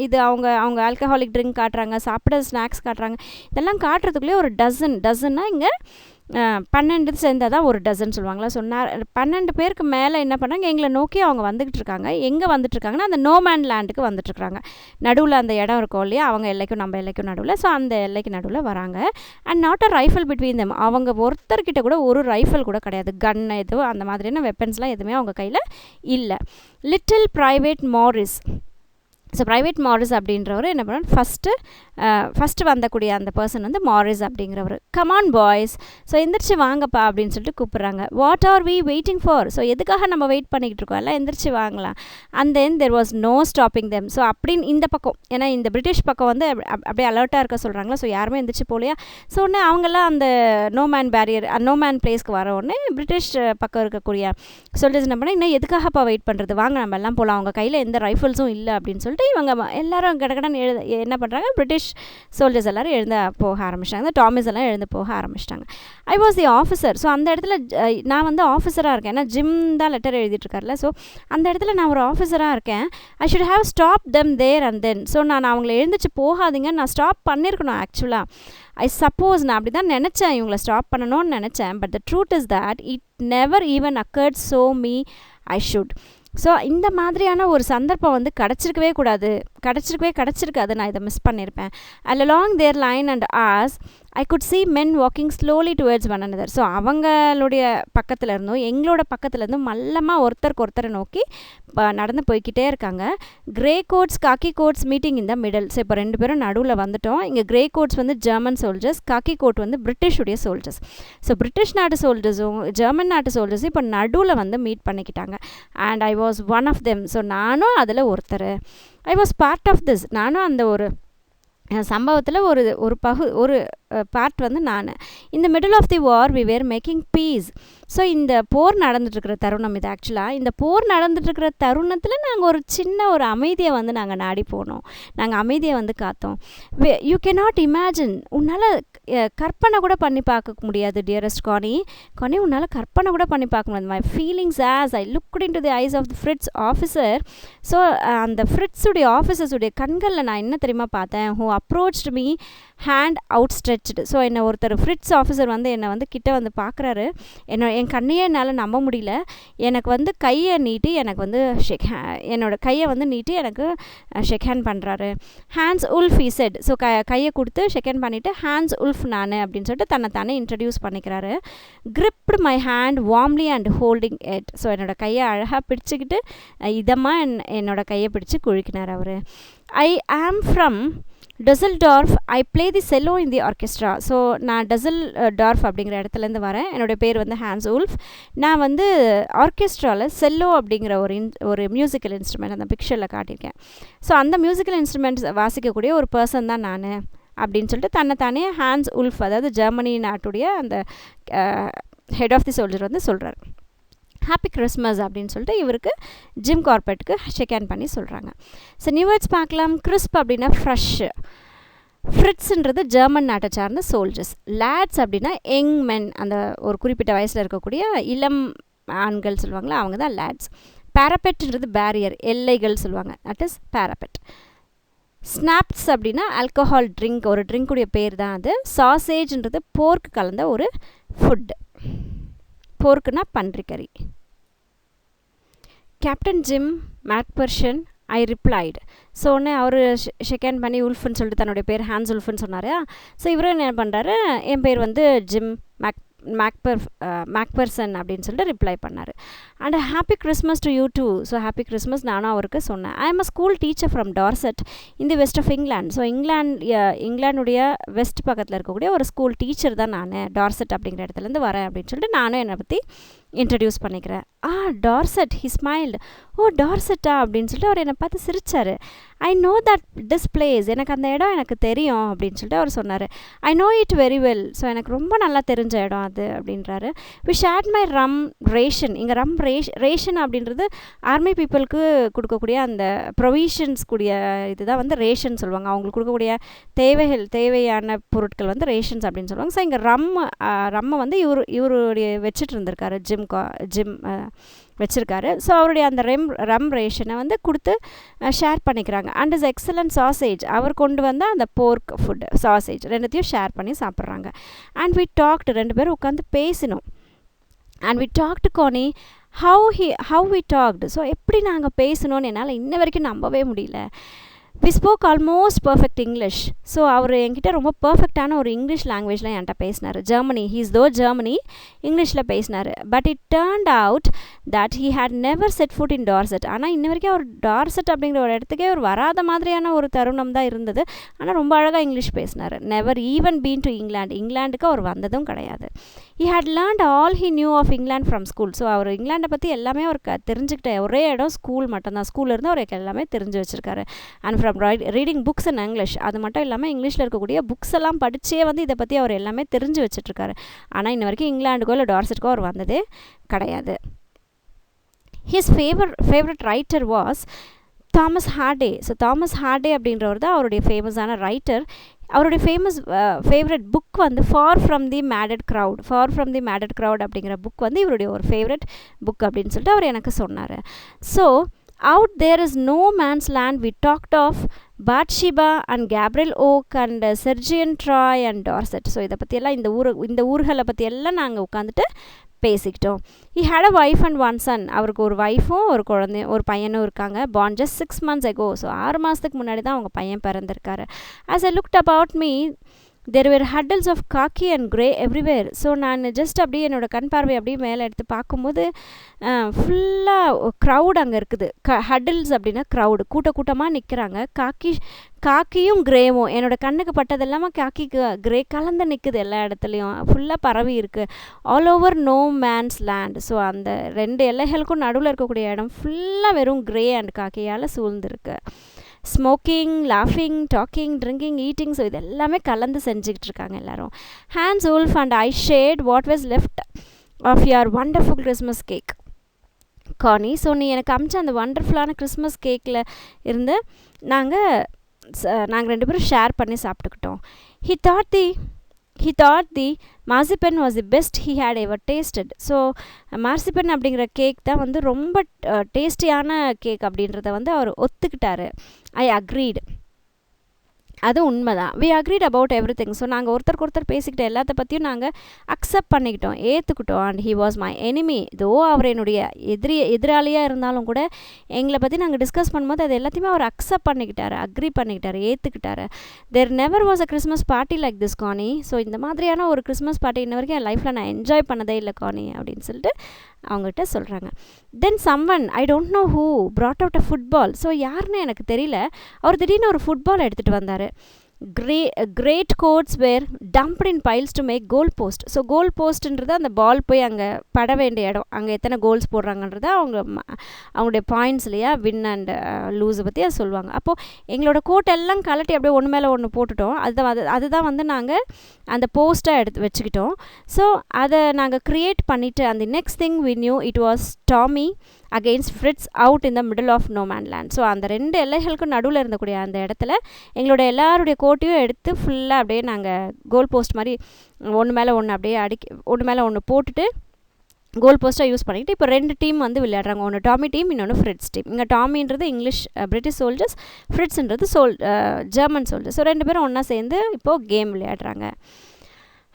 இது அவங்க ஆல்கஹாலிக் ட்ரிங்க் காட்டுறாங்க, சாப்பிட ஸ்நாக்ஸ் காட்டுறாங்க, இதெல்லாம் காட்டுறதுக்குள்ளேயே ஒரு டசன்னா இங்கே 12 சேர்ந்தால் தான் ஒரு டசன் சொல்லுவாங்களா. ஸோ 12 பேருக்கு மேலே என்ன பண்ணாங்க, எங்களை நோக்கி அவங்க வந்துக்கிட்டு இருக்காங்க. எங்கே வந்துட்டுருக்காங்கன்னா அந்த நோமேன் லேண்டுக்கு வந்துட்டுருக்காங்க. நடுவில் அந்த இடம் இருக்கும் இல்லையா, அவங்க எல்லைக்கும் நம்ம எல்லைக்கும் நடுவில். ஸோ அந்த எல்லைக்கு நடுவில் வராங்க. And not a rifle between them. அவங்க ஒருத்தர்கிட்ட கூட ஒரு ரைஃபிள் கூட கிடையாது, கன் எதுவும் அந்த மாதிரியான வெப்பன்ஸ்லாம் எதுவுமே அவங்க கையில் இல்லை. Little private Morris. So private Morris அப்படின்றவர் என்ன பண்ணார், ஃபஸ்ட்டு வந்தக்கூடிய அந்த பர்சன் வந்து மாரிஸ் அப்படிங்கிறவர். கமான் பாய்ஸ், ஸோ எந்திரிச்சு வாங்கப்பா அப்படின்னு சொல்லிட்டு கூப்பிட்றாங்க. What are we waiting for? So எதுக்காக நம்ம வெயிட் பண்ணிக்கிட்டு இருக்கோம், எல்லாம் எந்திரிச்சு வாங்கலாம். And then there was no stopping them. So அப்படின்னு இந்த பக்கம், ஏன்னா இந்த பிரிட்டிஷ் பக்கம் வந்து அப்படியே அலர்ட்டாக இருக்க சொல்கிறாங்களா. ஸோ யாருமே எந்திரிச்சு போகலையா. ஸோ உடனே அவங்கெல்லாம் அந்த நோமேன் பேரியர், நோமேன் பிளேஸ்க்கு வர உடனே பிரிட்டிஷ் பக்கம் இருக்கக்கூடிய சோல்ஜர்ஸ் என்ன பண்ணால், இன்னும் எதுக்காகப்பா வெயிட் பண்ணுறது, வாங்க நம்ம எல்லாம் போகலாம், அவங்க கையில் எந்த ரைஃபிள்ஸும் இல்லை அப்படின்னு சொல்லிட்டு இவங்க எல்லாரும் கடகடன்னு என்ன பண்ணுறாங்க, பிரிட்டிஷ் சோல்ஜர்ஸ் எல்லோரும் எழுந்து போக ஆரம்பிச்சிட்டாங்க. டாமிஸ் எல்லாம் எழுந்து போக ஆரம்பிச்சிட்டாங்க. I was the officer. So அந்த இடத்துல நான் வந்து ஆஃபீஸராக இருக்கேன். ஏன்னா ஜிம் தான் லெட்டர் எழுதிட்டுருக்காருல. ஸோ அந்த இடத்துல நான் ஒரு ஆஃபீஸராக இருக்கேன். I should have stop them there and then. So நான் அவங்கள எழுந்திரிச்சு போகாதீங்க, நான் ஸ்டாப் பண்ணியிருக்கணும் ஆக்சுவலாக. ஐ சப்போஸ் நான் அப்படி தான் நினச்சேன், இவங்களை ஸ்டாப் பண்ணணும்னு நினச்சேன். But the truth is that it never even accord so me I should. So இந்த மாதிரியான ஒரு சந்தர்ப்பம் வந்து கிடச்சிருக்காது, நான் இதை மிஸ் பண்ணியிருப்பேன். along their line and us I could see men walking slowly towards one another. So அவங்களுடைய பக்கத்தில் இருந்தும் எங்களோட பக்கத்தில் இருந்தும் மல்லமாக ஒருத்தருக்கு ஒருத்தரை நோக்கி நடந்து போய்கிட்டே இருக்காங்க. Grey coats khaki coats meeting in the middle. So இப்போ 2 பேரும் நடுவில் வந்துட்டோம். இங்கே கிரே கோட்ஸ் வந்து ஜெர்மன் சோல்ஜர்ஸ், காக்கி கோட் வந்து பிரிட்டிஷுடைய சோல்ஜர்ஸ். ஸோ பிரிட்டிஷ் நாட்டு சோல்ஜர்ஸும் ஜெர்மன் நாட்டு சோல்ஜர்ஸும் இப்போ நடுவில் வந்து மீட் பண்ணிக்கிட்டாங்க. And I was one of them. So நானும் அதில் ஒருத்தர். I was part of this. நானும் அந்த ஒரு சம்பவத்தில் ஒரு பார்ட் வந்து நான். இந்த middle of the war we were making peace. So இந்த போர் நடந்துட்டுருக்கிற தருணம் இது. ஆக்சுவலாக இந்த போர் நடந்துட்டுருக்கிற தருணத்தில் நாங்கள் ஒரு சின்ன ஒரு அமைதியை வந்து நாங்கள் நாடி போனோம். நாங்கள் அமைதியை வந்து காத்தோம். You cannot imagine. உன்னால் கற்பனை கூட பண்ணி பார்க்க முடியாது டியரஸ்ட் கானி, உன்னால் கற்பனை கூட பண்ணி பார்க்க முடியாது. My feelings as I looked into the eyes of the Fritz officer. So அந்த ஃப்ரிட்ஸுடைய ஆஃபீஸர்ஸுடைய கண்களில் நான் என்ன தெரியுமா பார்த்தேன், who approached me hand out stretched. So என்னை ஒருத்தர் ஃப்ரிட்ஸ் ஆஃபீஸர் வந்து என்னை வந்து கிட்ட வந்து பார்க்குறாரு. என் கண்ணையே என்னால் நம்ப முடியல. எனக்கு வந்து கையை நீட்டி எனக்கு வந்து என்னோடய கையை வந்து நீட்டி எனக்கு ஷேக் ஹேண்ட் பண்ணுறாரு. Hans Wolf he said. So கையை கொடுத்து ஷேக் ஹேண்ட் பண்ணிவிட்டு ஹேண்ட்ஸ் உல்ஃப் நான் அப்படின்னு சொல்லிட்டு தன்னை இன்ட்ரடியூஸ் பண்ணிக்கிறாரு. Gripped my hand warmly and holding it. So என்னோடய கையை அழகாக பிடிச்சிக்கிட்டு இதமாக என்னோடய கையை பிடிச்சி குழிக்கினார் அவர். I am from Dusseldorf. I play the cello in the orchestra. So நான் டசல்டார்ஃப் அப்படிங்கிற இடத்துலேருந்து வரேன். என்னுடைய பேர் வந்து ஹேண்ட்ஸ் உல்ஃப். நான் வந்து ஆர்கெஸ்ட்ராவில் செல்லோ அப்படிங்கிற ஒரு மியூசிக்கல் இன்ஸ்ட்ருமெண்ட் அந்த பிக்சரில் காட்டியிருக்கேன். ஸோ அந்த மியூசிக்கல் இன்ஸ்ட்ருமெண்ட்ஸ் வாசிக்கக்கூடிய ஒரு பர்சன் தான் நான் அப்படின்னு சொல்லிட்டு தன்னைத்தானே ஹேண்ட்ஸ் உல்ஃப், அதாவது ஜெர்மனி நாட்டுடைய அந்த ஹெட் ஆஃப் தி சோல்ஜர் வந்து சொல்கிறார். ஹாப்பி கிறிஸ்மஸ் அப்படின்னு சொல்லிட்டு இவருக்கு ஜிம் கார்பெட்டுக்கு ஷேக் ஹேண்ட் பண்ணி சொல்கிறாங்க. ஸோ நியூ வேர்ட்ஸ் பார்க்கலாம். கிறிஸ்ப் அப்படின்னா ஃப்ரெஷ்ஷு. ஃப்ரிட்ஸுன்றது ஜெர்மன் நாட்டை சார்ந்த சோல்ஜர்ஸ். லேட்ஸ் அப்படின்னா யங் மென், அந்த ஒரு குறிப்பிட்ட வயசில் இருக்கக்கூடிய இளம் ஆண்கள் சொல்லுவாங்களா, அவங்க தான் லேட்ஸ். பேரபெட்ன்றது பேரியர், எல்லைகள் சொல்லுவாங்க, தட் இஸ் பேரபெட். ஸ்னாப்ஸ் அப்படின்னா ஆல்கஹால் ட்ரிங்க், ஒரு ட்ரிங்க்குடைய பேர் தான் அது. சாசேஜ்ன்றது போர்க்கு கலந்த ஒரு ஃபுட்டு. போர்க்குனா பன்றிக்கறி. கேப்டன் ஜிம் மேக்பர்ஷன் ஐ ரிப்ளைடு. ஸோ உடனே அவர் ஷேக் ஹேண்ட் பண்ணி உல்ஃப்னு சொல்லிட்டு தன்னுடைய பேர் ஹேண்ட்ஸ் உல்ஃப்னு சொன்னார். ஸோ இவரும் என்ன பண்ணுறாரு, என் பேர் வந்து ஜிம் மேக்பர்சன் அப்படின்னு சொல்லிட்டு ரிப்ளை பண்ணார். And happy Christmas to you too. So happy Christmas நானும் அவருக்கு சொன்னேன். I am a school teacher from Dorset in the west of England. So இங்கிலாந்துடைய வெஸ்ட் பக்கத்தில் இருக்கக்கூடிய ஒரு ஸ்கூல் டீச்சர் தான் நான், டார்செட் அப்படிங்கிற இடத்துலேருந்து வரேன் அப்படின்னு சொல்லிட்டு நானும் என்னை பற்றி இன்ட்ரடியூஸ் பண்ணிக்கிறேன். டார்செட். He smiled. ஓ டார்செட்டா அப்படின்னு சொல்லிட்டு அவர் என்னை பார்த்து சிரிச்சார். I know that this place, எனக்கு அந்த இடம் எனக்கு தெரியும் அப்படின்னு சொல்லிட்டு அவர் சொன்னார். I know it very well, so எனக்கு ரொம்ப நல்லா தெரிஞ்ச இடம் அது அப்படின்றாரு. We shared my rum ration. இங்கே ரேஷன் அப்படின்றது ஆர்மி பீப்புளுக்கு கொடுக்கக்கூடிய அந்த ப்ரொவிஷன்ஸ் கூடிய இதுதான் வந்து ரேஷன் சொல்லுவாங்க. அவங்களுக்கு கொடுக்கக்கூடிய தேவையான பொருட்கள் வந்து ரேஷன்ஸ் அப்படின்னு சொல்லுவாங்க. ஸோ இங்கே ரம்மை வந்து இவருடைய வச்சுட்டு இருந்திருக்காரு, ஜிம் வச்சுருக்காரு. ஸோ அவருடைய அந்த ரம் ரேஷனை வந்து கொடுத்து ஷேர் பண்ணிக்கிறாங்க. அண்ட் இஸ் எக்ஸலண்ட் சாசேஜ், அவர் கொண்டு வந்த அந்த போர்க் ஃபுட் சாசேஜ் ரெண்டுத்தையும் ஷேர் பண்ணி சாப்பிட்றாங்க. அண்ட் வி டாக்டு, ரெண்டு பேரும் உட்காந்து பேசினோம். And we talked Connie how we talked. So எப்படி நாங்கள் பேசணும்னு என்னால் இன்ன வரைக்கும் நம்பவே முடியல. We spoke almost perfect English. So அவர் என்கிட்ட ரொம்ப பர்ஃபெக்டான ஒரு இங்கிலீஷ் லாங்குவேஜில் என்கிட்ட பேசினார். ஜெர்மனி இங்கிலீஷில் பேசினார். But it turned out that he had never set foot in Dorset. ஆனால் இன்ன வரைக்கும் அவர் டார்செட் அப்படிங்கிற ஒரு இடத்துக்கே அவர் வராத மாதிரியான ஒரு தருணம் தான் இருந்தது. ஆனால் ரொம்ப அழகாக இங்கிலீஷ் பேசினார். நெவர் ஈவன் பீன் டு இங்கிலாண்டுக்கு அவர் வந்ததும் கிடையாது. He had learnt all he knew of England from school. So அவர் இங்கிலாண்டை பற்றி எல்லாமே அவர் தெரிஞ்சுக்கிட்ட ஒரே இடம் ஸ்கூல் மட்டும்தான். ஸ்கூல்லேருந்து அவருக்கு எல்லாமே தெரிஞ்சு வச்சுருக்காரு. And from reading books in English, அது மட்டும் இல்லாமல் இங்கிலீஷில் இருக்கக்கூடிய புக்ஸ் எல்லாம் படித்தே வந்து இதை பற்றி அவர் எல்லாமே தெரிஞ்சு வச்சுட்ருக்காரு. ஆனால் இன்ன வரைக்கும் இங்கிலாண்டுக்கோ இல்லை டார்செட்டுக்கோ அவர் வந்ததே கிடையாது. His favourite writer was Thomas Hardy. So Thomas Hardy அப்படின்றவர் தான் அவருடைய ஃபேமஸான ரைட்டர். அவருடைய ஃபேவரட் புக் வந்து far from the madding crowd அப்படிங்கிற புக் வந்து இவருடைய ஒரு ஃபேவரட் புக் அப்படின்னு சொல்லிட்டு அவர் எனக்கு சொன்னார். So out there is no man's land, we talked of Bathsheba and Gabriel Oak and Sergeant Troy and Dorset. So இதை பற்றியெல்லாம் இந்த ஊர்களை பற்றியெல்லாம் நாங்கள் உட்காந்துட்டு பேசிக்கிட்டோம். He had a wife and one son. அவருக்கு ஒரு ஒய்ஃபும் ஒரு பையனும் இருக்காங்க. Born just 6 months ago. So 6 மாதத்துக்கு முன்னாடி தான் அவங்க பையன் பிறந்திருக்காரு. as I looked about me, there were huddles of khaki and grey everywhere. So நான் ஜஸ்ட் அப்படியே என்னோடய கண் பார்வை அப்படியே மேலே எடுத்து பார்க்கும்போது ஃபுல்லாக க்ரௌட் அங்கே இருக்குது. ஹட்டில்ஸ் அப்படின்னா க்ரௌடு, கூட்டமாக நிற்கிறாங்க. காக்கியும் கிரேவும் என்னோடய கண்ணுக்கு பட்டது எல்லாமே காக்கி கிரே கலந்து நிற்குது. எல்லா இடத்துலையும் ஃபுல்லாக பரவி இருக்குது. All over no man's land. So அந்த 2 எல்லைகளுக்கும் நடுவில் இருக்கக்கூடிய இடம் ஃபுல்லாக வெறும் கிரே அண்ட் காக்கியால் சூழ்ந்துருக்கு. ஸ்மோக்கிங், லாஃபிங், டாக்கிங், ட்ரிங்கிங், ஈட்டிங், ஸோ இது எல்லாமே கலந்து செஞ்சுக்கிட்டு இருக்காங்க எல்லோரும். Hans Wolf and I shared what was left of your wonderful Christmas cake Connie. So நீ எனக்கு அமிச்ச அந்த வண்டர்ஃபுல்லான கிறிஸ்மஸ் கேக்கில் இருந்து நாங்கள் 2 பேரும் ஷேர் பண்ணி சாப்பிட்டுக்கிட்டோம். He thought the marzipan was the best he had ever tasted. So marzipan அப்படிங்கிற கேக் தான் வந்து ரொம்ப டேஸ்டியான கேக் அப்படின்றத வந்து அவர் ஒத்துக்கிட்டாரு. ஐ அக்ரீட். அது உண்மைதான். We agreed about everything. So நாங்கள் ஒருத்தருக்கு பேசிக்கிட்ட எல்லாத்த பற்றியும் நாங்கள் அக்செப்ட் பண்ணிக்கிட்டோம், ஏற்றுக்கிட்டோம். And he was my enemy. Though அவர் என்னுடைய எதிராளியாக இருந்தாலும் கூட எங்களை பற்றி நாங்கள் டிஸ்கஸ் பண்ணும்போது அது எல்லாத்தையுமே அவர் அக்செப்ட் பண்ணிக்கிட்டாரு, அக்ரி பண்ணிக்கிட்டாரு, ஏற்றுக்கிட்டாரு. There never was a Christmas party like this கானி. ஸோ இந்த மாதிரியான ஒரு கிறிஸ்மஸ் பார்ட்டி இன்ன வரைக்கும் என் லைஃப்பில் நான் என்ஜாய் பண்ணதே இல்லை கானி அப்படின்னு சொல்லிட்டு அவங்ககிட்ட சொல்கிறாங்க. Then someone I don't know who brought out a football. So யாருன்னு எனக்கு தெரியல, அவர் திடீர்னு ஒரு ஃபுட்பால் எடுத்துகிட்டு வந்தார். great coats were dumped in piles to make goal post. So goal போஸ்ட்ன்றது அந்த பால் போய் அங்கே பட வேண்டிய இடம், அங்கே எத்தனை கோல்ஸ் போடுறாங்கன்றத அவங்களுடைய பாயிண்ட்ஸ் இல்லையா, வின் அண்ட் லூஸை பற்றி அதை சொல்லுவாங்க. அப்போது எங்களோட கோட்டெல்லாம் கலட்டி அப்படியே ஒன்று மேலே ஒன்று போட்டுட்டோம். அதுதான் வந்து நாங்கள் அந்த போஸ்ட்டாக எடுத்து வச்சுக்கிட்டோம். ஸோ அதை நாங்கள் க்ரியேட் பண்ணிவிட்டு அந்த next thing we knew it was Tommy against Fritz out in the middle of no man land. So அந்த 2 எல்லைகளுக்கும் நடுவில் இருந்தக்கூடிய அந்த இடத்துல எங்களோட எல்லாருடைய கோட்டையும் எடுத்து ஃபுல்லாக அப்படியே நாங்கள் கோல் போஸ்ட் மாதிரி ஒன்று மேலே ஒன்று அப்படியே ஒன்று மேலே ஒன்று போட்டுட்டு கோல் போஸ்ட்டாக யூஸ் பண்ணிக்கிட்டு இப்போ 2 டீம் வந்து விளையாடுறாங்க. ஒன்று டாமி டீம், இன்னொன்று ஃப்ரிட்ஸ் டீம். இங்கே டாமின்றது இங்கிலீஷ் பிரிட்டிஷ் சோல்ஜர்ஸ், ஃப்ரிட்ஸ்ன்றது ஜெர்மன் சோல்ஜர்ஸ். ஸோ 2 பேரும் ஒன்றா சேர்ந்து இப்போது கேம் விளையாடுறாங்க.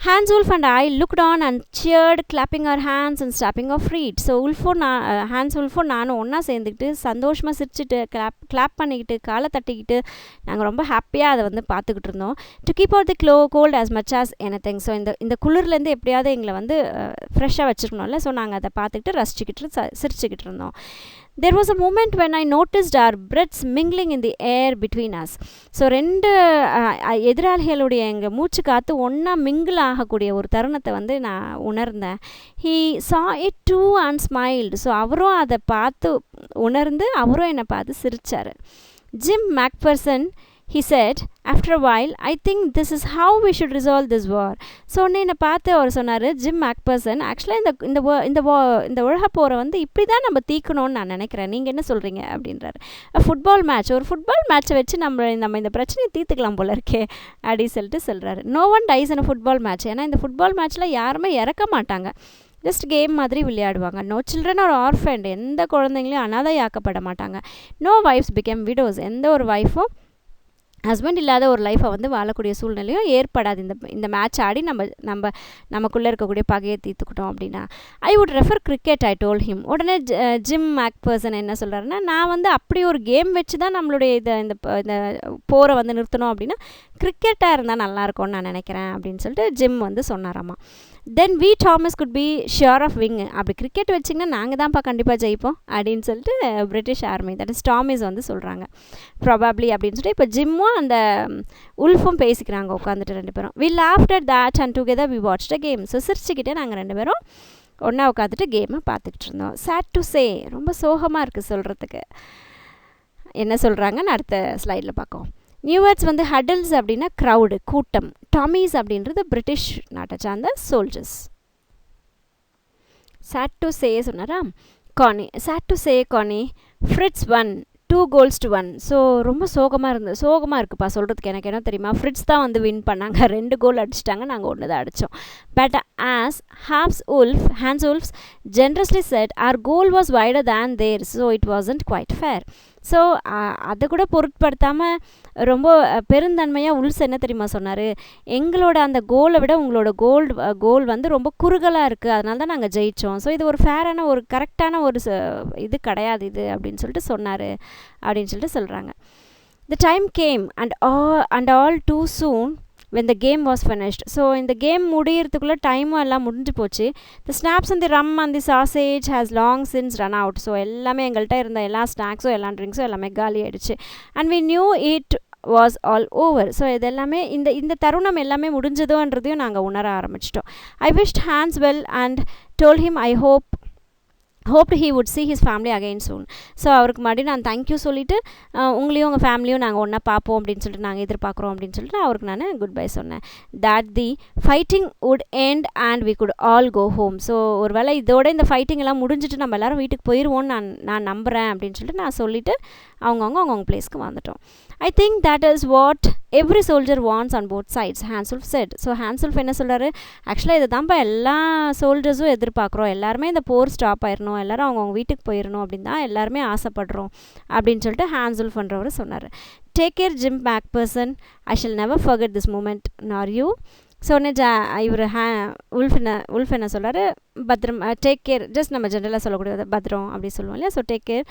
Hans Wolf and I looked on and cheered, clapping our hands and stamping our feet. So Hans உல்ஃபும் நானும் ஒன்றா சேர்ந்துக்கிட்டு சந்தோஷமாக சிரிச்சுட்டு கிளாப் பண்ணிக்கிட்டு காலை தட்டிக்கிட்டு நாங்கள் ரொம்ப ஹாப்பியாக அதை வந்து பார்த்துக்கிட்டு இருந்தோம். To keep out the cold as much as anything. So இந்த குளிர்லேருந்து எப்படியாவது எங்களை வந்து ஃப்ரெஷ்ஷாக வச்சுருக்கணும்ல. ஸோ நாங்கள் அதை பார்த்துக்கிட்டு ரசிச்சுக்கிட்டு சிரிச்சுக்கிட்டு இருந்தோம். There was a moment when I noticed our breaths mingling in the air between us. So ரெண்டு எதிராளிகளுடைய எங்கள் மூச்சு காற்று ஒன்றா மிங்கிள் ஆகக்கூடிய ஒரு தருணத்தை வந்து நான் உணர்ந்தேன். He saw it too and smiled. So அவரும் அதை பார்த்து உணர்ந்து அவரும் என்னை பார்த்து சிரிச்சார். Jim McPherson, he said, after a while, I think this is how we should resolve this war. So உடனே என்னை பார்த்து அவர் சொன்னார், ஜிம் மேக்பர்சன், ஆக்சுவலாக இந்த உலக போரை வந்து இப்படி தான் நம்ம தீக்கணும்னு நான் நினைக்கிறேன், நீங்கள் என்ன சொல்கிறீங்க அப்படின்றாரு. ஃபுட்பால் மேட்ச், ஒரு ஃபுட்பால் மேட்ச்சை வச்சு நம்ம இந்த பிரச்சனையை தீர்த்துக்கலாம் போல இருக்கே அப்படின்னு சொல்லிட்டு சொல்கிறாரு. No one dies in football match. ஏன்னா இந்த ஃபுட்பால் மேட்ச்சில் யாருமே இறக்க மாட்டாங்க, ஜஸ்ட் கேம் மாதிரி விளையாடுவாங்க. நோ சில்ட்ரன் ஆர் ஆர்ஃபண்ட், எந்த குழந்தைங்களையும் அனாதையாக்கப்பட மாட்டாங்க. நோ வைஃப்ஸ் பிகேம் விடோஸ், எந்த ஒரு வைஃபும் ஹஸ்பண்ட் இல்லாத ஒரு லைஃப்பை வந்து வாழக்கூடிய சூழ்நிலையும் ஏற்படாது. இந்த மேட்ச் ஆடி நமக்குள்ளே இருக்கக்கூடிய பகையை தீர்த்துக்கிட்டோம் அப்படின்னா. I would refer cricket, I told him. உடனே ஜிம் மேக்பர்சன் என்ன சொல்கிறாருன்னா, நான் வந்து அப்படி ஒரு கேம் வச்சு தான் நம்மளுடைய இந்த போரை வந்து நிறுத்தணும் அப்படின்னா கிரிக்கெட்டாக இருந்தால் நல்லாயிருக்கும்னு நான் நினைக்கிறேன் அப்படின்னு சொல்லிட்டு ஜிம் வந்து சொன்னாராம்மா. Then we Tommies could be sure of winning. அப்படி கிரிக்கெட் வச்சிங்கன்னா நாங்கள் தான்ப்பா கண்டிப்பாக ஜெயிப்போம் அப்படின்னு சொல்லிட்டு British army, that is Tommies வந்து சொல்கிறாங்க. ப்ராபப்ளி அப்படின்னு சொல்லிட்டு இப்போ ஜிம்மும் அந்த உல்ஃபும் பேசிக்கிறாங்க உட்காந்துட்டு ரெண்டு பேரும். We laughed at that and together we watched a game. So சிரிச்சுக்கிட்டே நாங்கள் ரெண்டு பேரும் ஒன்றா உட்காந்துட்டு கேமை பார்த்துக்கிட்டு இருந்தோம். சேட் டு சே, ரொம்ப சோகமாக இருக்குது சொல்கிறதுக்கு. என்ன சொல்கிறாங்கன்னு அடுத்த ஸ்லைடில் பார்ப்போம். நியூ வேர்ட்ஸ் வந்து ஹடல்ஸ் அப்படின்னா க்ரௌடு, கூட்டம். டாமிஸ் அப்படின்றது பிரிட்டிஷ் நாட்டை சார்ந்த சோல்ஜர்ஸ். சேட் டு சே சொன்னாரா Connie. Sad to say Connie, Fritz 1 2 goals to 1. So ரொம்ப சோகமாக இருக்குப்பா சொல்கிறதுக்கு. எனக்கு என்ன தெரியுமா, ஃப்ரிட்ஸ் தான் வந்து வின் பண்ணாங்க, 2 கோல் அடிச்சிட்டாங்க, நாங்கள் 1 தான் அடித்தோம். But as Hans Wolf generously said, our goal was wider than theirs, so it wasn't quite fair. So அதை கூட பொருட்படுத்தாமல் ரொம்ப பெருந்தன்மையாக உல்ஸ் என்ன தெரியுமா சொன்னார், எங்களோட அந்த கோலை விட உங்களோட கோல் வந்து ரொம்ப குறுகலாக இருக்குது, அதனால தான் நாங்கள் ஜெயித்தோம். ஸோ இது ஒரு ஃபேரான ஒரு கரெக்டான ஒரு இது கிடையாது இது அப்படின்னு சொல்லிட்டு சொன்னார் அப்படின்னு சொல்லிட்டு சொல்கிறாங்க. The time came and all too soon when the game was finished. So இந்த கேம் முடியறதுக்குள்ளே டைமும் எல்லாம் முடிஞ்சு போச்சு. The snaps and the rum and the sausage has long since run out. So எல்லாமே எங்கள்கிட்ட இருந்த எல்லா ஸ்நாக்ஸும் எல்லா ட்ரிங்க்ஸும் எல்லாமே காலி ஆகிடுச்சு. And we knew it was all over. So இது எல்லாமே இந்த தருணம் எல்லாமே முடிஞ்சதோன்றதையும் நாங்கள் உணர ஆரம்பிச்சிட்டோம். I wished Hans well and told him I hoped he would see his family again soon. So அவருக்கு முன்னாடி நான் தேங்க்யூ சொல்லிவிட்டு உங்களையும் உங்கள் ஃபேமிலியும் நாங்கள் ஒன்றா பார்ப்போம் அப்படின்னு சொல்லிட்டு நாங்கள் எதிர்பார்க்குறோம் அப்படின்னு சொல்லிட்டு அவருக்கு நான் குட் பை சொன்னேன். That the fighting would end and we could all go home. So ஒரு வேளை இதோட இந்த ஃபைட்டிங் எல்லாம் முடிஞ்சிட்டு நம்ம எல்லோரும் வீட்டுக்கு போயிடுவோன்னு நான் நம்புகிறேன் அப்படின்னு சொல்லிட்டு நான் சொல்லிவிட்டு அவங்கவுங்க பிளேஸ்க்கு வந்துட்டோம். I think that is what every soldier wants on both sides, Hans Wolf said. So Hans Wolf என்ன சொல்கிறாரு, ஆக்சுவலாக இதை தான்ப்பா எல்லா சோல்ஜர்ஸும் எதிர்பார்க்குறோம், எல்லாருமே இந்த போர் ஸ்டாப் ஆயிடணும், எல்லோரும் அவங்கவுங்க வீட்டுக்கு போயிடணும் அப்படின்னு தான் எல்லாருமே ஆசைப்படுறோம் அப்படின்னு சொல்லிட்டு Hans Wolfன்றவர் சொன்னார். Take care Jim Macpherson, I shall never forget this moment nor you. So உடனே இவர் உல்ஃப் என்ன சொல்கிறாரு, பத்திரம், டேக் கேர், ஜஸ்ட் நம்ம ஜென்ரலாக சொல்லக்கூடியது பத்திரம் அப்படி சொல்லுவோம் இல்லையா. ஸோ டேக் கேர்,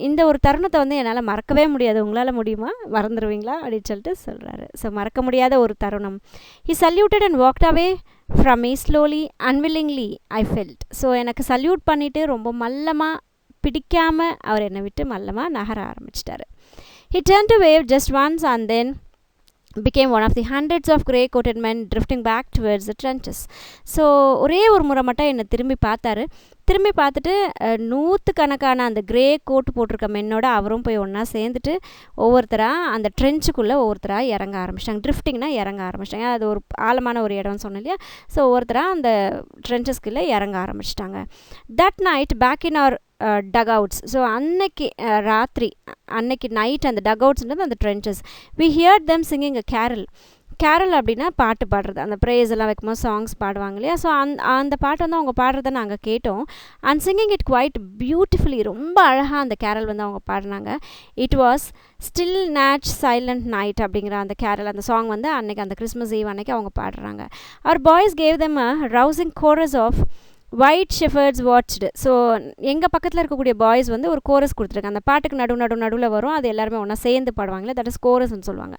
இந்த ஒரு தருணத்தை வந்து என்னால் மறக்கவே முடியாது, உங்களால் முடியுமா, மறந்துடுவீங்களா அப்படின்னு சொல்லிட்டு சொல்கிறாரு. ஸோ மறக்க முடியாத ஒரு தருணம். He saluted and walked away from me slowly, unwillingly I felt. So எனக்கு சல்யூட் பண்ணிவிட்டு ரொம்ப மல்லமாக பிடிக்காமல் அவர் என்னை விட்டு மல்லமாக நகர ஆரம்பிச்சிட்டாரு. He turned to wave just once and then became one of the hundreds of grey-coated men drifting back towards the trenches. So ஒரே ஒரு முறை மட்டும் என்னை திரும்பி பார்த்தாரு. திரும்பி பார்த்துட்டு 100கணக்கான அந்த கிரே கோட் போட்டிருக்க மென்னோட அவரும் போய் ஒன்றா சேர்ந்துட்டு ஒவ்வொருத்தராக அந்த ட்ரென்ச்சுக்குள்ளே ஒவ்வொருத்தராக இறங்க ஆரம்பிச்சிட்டாங்க. ட்ரிஃப்டிங்னா இறங்க ஆரம்பிச்சிட்டாங்க, அது ஒரு ஆழமான ஒரு இடம்னு சொன்னேன் இல்லையா. ஸோ ஒவ்வொருத்தராக அந்த ட்ரென்ச்சஸ்குள்ளே இறங்க ஆரம்பிச்சிட்டாங்க. That night back in our dugouts. So அன்னைக்கு ராத்திரி அன்னைக்கு நைட் அந்த டக்அவுட்ஸ்ன்றது அந்த trenches. We heard them singing a carol அப்படின்னா பாட்டு பாடுறது, அந்த ப்ரேஸ் எல்லாம் வைக்கும்போது சாங்ஸ் பாடுவாங்க இல்லையா. ஸோ அந்த பாட்டு வந்து அவங்க பாடுறத நாங்கள் கேட்டோம். And singing it quite beautifully, ரொம்ப அழகாக அந்த கேரல் வந்து அவங்க பாடினாங்க. It was Stille Nacht Silent Night அப்படிங்கிற அந்த கேரல், அந்த சாங் வந்து அன்னைக்கு அந்த கிறிஸ்மஸ் ஈவ் அன்னைக்கு அவங்க பாடுறாங்க. Our boys gave them a rousing chorus of while shepherds watched. So எங்கள் பக்கத்தில் இருக்கக்கூடிய பாய்ஸ் வந்து ஒரு கோரஸ் கொடுத்துருக்காங்க. அந்த பாட்டுக்கு நடுவில் வரும், அது எல்லாருமே ஒன்றா சேர்ந்து பாடுவாங்களே, தட் இஸ் கோரஸ்ன்னு சொல்லுவாங்க.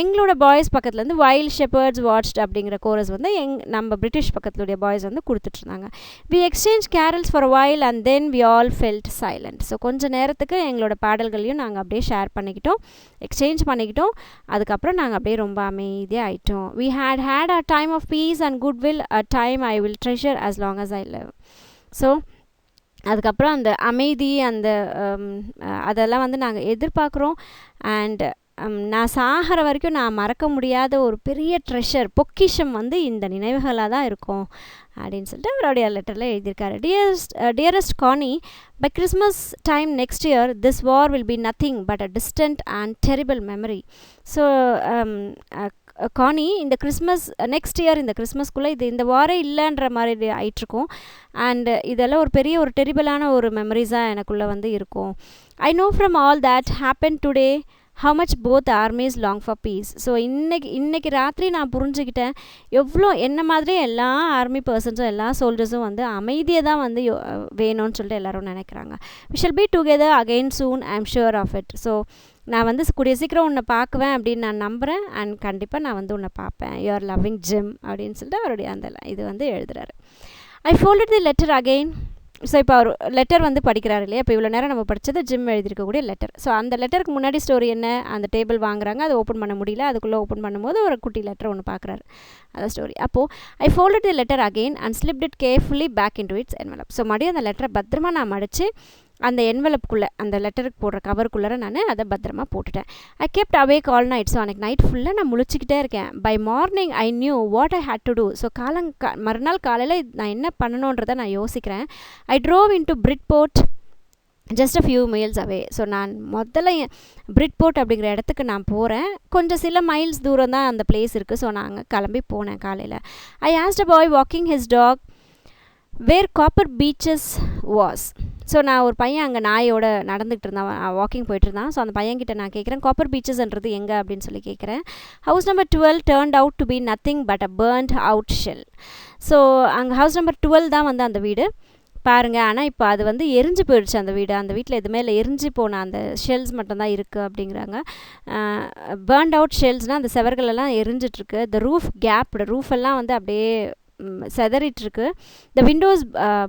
எங்களோட பாய்ஸ் பக்கத்துலேருந்து வைல்ட் ஷெஃபர்ட்ஸ் வாட்ச்டு அப்படிங்கிற கோரஸ் வந்து நம்ம பிரிட்டிஷ் பக்கத்துடைய பாய்ஸ் வந்து கொடுத்துட்ருந்தாங்க. We exchange carols for a while and then we all felt silent. So கொஞ்சம் நேரத்துக்கு எங்களோட பாடல்களையும் நாங்கள் அப்படியே ஷேர் பண்ணிக்கிட்டோம், எக்ஸ்சேஞ்ச் பண்ணிக்கிட்டோம். அதுக்கப்புறம் நாங்கள் அப்படியே ரொம்ப அமைதியாக ஆகிட்டோம். We had a time of peace and goodwill, a time I will treasure as long as I live. So அதுக்கப்புறம் அந்த அமைதி அந்த அதெல்லாம் வந்து நாங்கள் எதிர்பார்க்குறோம். அண்ட் நான் சாகிற வரைக்கும் நான் மறக்க முடியாத ஒரு பெரிய ட்ரெஷர், பொக்கிஷம் வந்து இந்த நினைவுகளாக தான் இருக்கும் அப்படின்னு சொல்லிட்டு அவருடைய லெட்டரில் எழுதியிருக்காரு. Dearest Connie, by Christmas time next year this war will be nothing but a distant and terrible memory. So Connie, இந்த கிறிஸ்மஸ் நெக்ஸ்ட் இயர் இந்த கிறிஸ்மஸ்க்குள்ளே இந்த வாரே இல்லைன்ற மாதிரி ஆயிட்டுருக்கும். அண்ட் இதெல்லாம் ஒரு பெரிய ஒரு டெரிபிளான ஒரு மெமரிஸாக எனக்குள்ளே வந்து இருக்கும். I know from all that happen today how much both armies long for peace. So இன்னைக்கு ராத்திரி நான் புரிஞ்சுக்கிட்டேன் எவ்வளோ என்ன மாதிரி எல்லா ஆர்மி பர்சன்ஸும் எல்லா சோல்ஜர்ஸும் வந்து அமைதியை தான் வந்து வேணும்னு சொல்லிட்டு எல்லோரும் நினைக்கிறாங்க. we shall be together again soon, I am sure of it. So நான் வந்து கூடிய சீக்கிரம் உன்னை பார்க்குவேன் அப்படின்னு நான் நம்புகிறேன். அண்ட் கண்டிப்பாக நான் வந்து உன்னை பார்ப்பேன். யூ ஆர் லவ்விங் ஜிம் அப்படின்னு சொல்லிட்டு அவருடைய அந்த இது வந்து எழுதுறாரு. ஐ folded the letter again. So இப்போ அவர் லெட்டர் வந்து படிக்கிறாரு இல்லையா, இப்போ இவ்வளோ நேரம் நம்ம படித்தது ஜிம் எழுதியிருக்கக்கூடிய லெட்டர். ஸோ அந்த லெட்டருக்கு முன்னாடி ஸ்டோரி என்ன, அந்த டேபிள் வாங்குறாங்க, அதை ஓப்பன் பண்ண முடியல, அதுக்குள்ளே ஓப்பன் பண்ணும்போது ஒரு குட்டி லெட்டர் ஒன்று பார்க்குறாரு, அதான் ஸ்டோரி. அப்போது ஐ folded the letter again and slipped it carefully back into its envelope. So மறுபடியும் அந்த லெட்டரை பத்திரமா நான் மடித்து அந்த என்வெலப்புக்குள்ளே, அந்த லெட்டருக்கு போடுற கவருக்குள்ளே நான் அதை பத்திரமா போட்டுட்டேன். I kept awake all night. So அன்றைக்கி நைட் ஃபுல்லாக நான் முழிச்சிக்கிட்டே இருக்கேன். By morning I knew what I had to do. So மறுநாள் காலையில் நான் என்ன பண்ணணுன்றதை நான் யோசிக்கிறேன். I drove in to Bridport just a few miles away. So நான் முதல்ல பிரிட்போர்ட் அப்படிங்கிற இடத்துக்கு நான் போகிறேன். கொஞ்சம் சில மைல்ஸ் தூரம் தான் அந்த பிளேஸ் இருக்குது. ஸோ நாங்கள் கிளம்பி போனேன் காலையில். I asked a boy walking his dog where Copper Beeches was. So நான் ஒரு பையன் அங்கே நாயோட நடந்துகிட்டு இருந்தான், வாக்கிங் போயிட்டு இருந்தான். ஸோ அந்த பையன்கிட்ட நான் கேட்குறேன், காப்பர் பீச்சஸ்ன்றது எங்கே அப்படின்னு சொல்லி கேட்குறேன். House number 12 turned out to be nothing but a burnt out shell. So அங்கே ஹவுஸ் நம்பர் 12 தான் வந்து அந்த வீடு பாருங்கள். ஆனால் இப்போ அது வந்து எரிஞ்சு போயிடுச்சு அந்த வீடு. அந்த வீட்டில் எதுவுமே இல்லை, எரிஞ்சு போன அந்த ஷெல்ஸ் மட்டும்தான் இருக்குது அப்படிங்கிறாங்க. பர்ன்ட் அவுட் ஷெல்ஸ்னால் அந்த செவர்களெல்லாம் எரிஞ்சிட்ருக்கு. த ரூஃப் கேப்டு, ரூஃப் எல்லாம் வந்து அப்படியே செதறிட்டுருக்கு. த விண்டோஸ்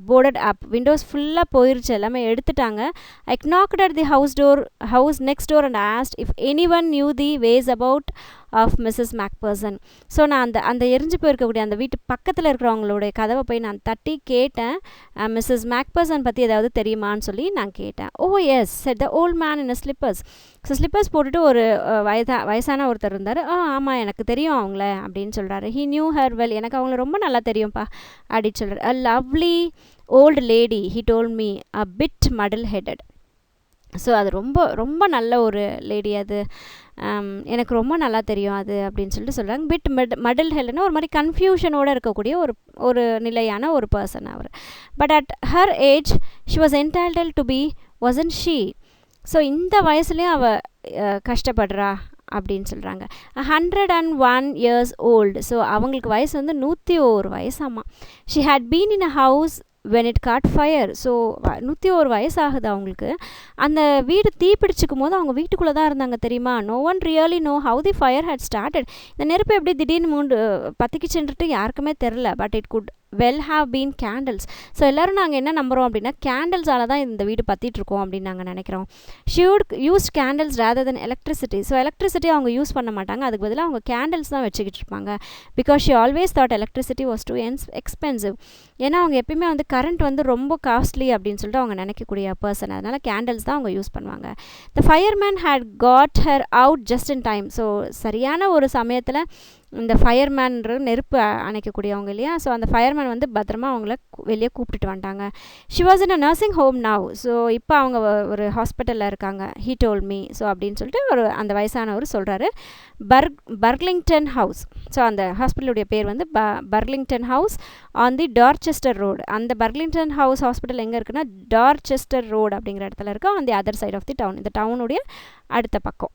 போர்டட் அப், விண்டோஸ் ஃபுல்லாக போயிருச்சு, எல்லாமே எடுத்துட்டாங்க. ஐ knocked at the house next door and asked if anyone knew the ways about of Mrs Macpherson. So நான் அந்த எரிஞ்சு போயிருக்கக்கூடிய அந்த வீட்டு பக்கத்தில் இருக்கிறவங்களுடைய கதவை போய் நான் தட்டி கேட்டேன், மிஸ்ஸஸ் மேக்பர்சன் பற்றி ஏதாவது தெரியுமான்னு சொல்லி நான் கேட்டேன். Oh yes said the old man in slippers. So slippers போட்டுட்டு ஒரு வயசான ஒருத்தர் இருந்தார். ஆமாம் எனக்கு தெரியும் அவங்கள அப்படின்னு சொல்கிறாரு. ஹீ நியூ ஹர் வெல், எனக்கு அவங்கள ரொம்ப நல்லா தெரியும்ப்பா அப்படின்னு சொல்கிறார். A lovely old lady he told me a bit muddle headed. So அது ரொம்ப ரொம்ப நல்ல ஒரு லேடி, அது எனக்கு ரொம்ப நல்லா தெரியும் அது அப்படின்னு சொல்லிட்டு சொல்கிறாங்க. மடில் ஹெல்னா ஒரு மாதிரி கன்ஃபியூஷனோடு இருக்கக்கூடிய ஒரு நிலையான ஒரு பர்சன் அவர். But at her age she was entitled to be wasn't she. So இந்த வயசுலேயும் அவள் கஷ்டப்படுறா அப்படின்னு சொல்கிறாங்க. 101 years old. ஸோ அவங்களுக்கு வயசு வந்து 101 வயசாமா. She had been in a house when it caught fire. So 101 வயசு ஆகுது அவங்களுக்கு. அந்த வீடு தீப்பிடிச்சிக்கும் போது அவங்க வீட்டுக்குள்ளே தான் இருந்தாங்க தெரியுமா. No one really knew how the fire had started. இந்த நெருப்பு எப்படி திடீர்னு பற்றிக்கிச்சுன்ட்டு யாருக்குமே தெரில. But it could well have been candles. So எல்லோரும் நாங்கள் என்ன நம்புகிறோம் அப்படின்னா கேண்டில்ஸால் தான் இந்த வீடு பற்றிட்டுருக்கோம் அப்படின்னு நாங்கள் நினைக்கிறோம். ஷியூட் யூஸ் கேண்டில்ஸ் ரேதர் தென் எலக்ட்ரிசிட்டி. ஸோ எலக்ட்ரிசிட்டி அவங்க யூஸ் பண்ண மாட்டாங்க, அதுக்கு பதிலாக அவங்க கேண்டில்ஸ் தான் வச்சுக்கிட்டு இருப்பாங்க. Because she always thought electricity was two expensive. ஏன்னா அவங்க எப்பயுமே வந்து கரண்ட் வந்து ரொம்ப காஸ்ட்லி அப்படின்னு சொல்லிட்டு அவங்க நினைக்கக்கூடிய பர்சன், அதனால் கேண்டில்ஸ் தான் அவங்க யூஸ் பண்ணுவாங்க. The fireman had got her out just in time. So சரியான ஒரு சமயத்தில் இந்த ஃபயர்மேன்ற நெருப்பு அணைக்கக்கூடியவங்க இல்லையா. ஸோ அந்த ஃபயர்மேன் வந்து பத்திரமா அவங்கள வெளியே கூப்பிட்டுட்டு வந்துட்டாங்க. She was in a nursing home now. So இப்போ அவங்க ஒரு ஹாஸ்பிட்டலில் இருக்காங்க. He told me. ஸோ அப்படின்னு சொல்லிட்டு அந்த வயசானவர் சொல்கிறாரு. Burlington house. ஸோ அந்த ஹாஸ்பிட்டலுடைய பேர் வந்து Burlington House on the Dorchester road. அந்த பர்லிங்டன் ஹவுஸ் ஹாஸ்பிட்டல் எங்கே இருக்குன்னா டார்ச்செஸ்டர் ரோடு அப்படிங்கிற இடத்துல இருக்குது, on the other side of the town. இந்த டவுனுடைய அடுத்த பக்கம்.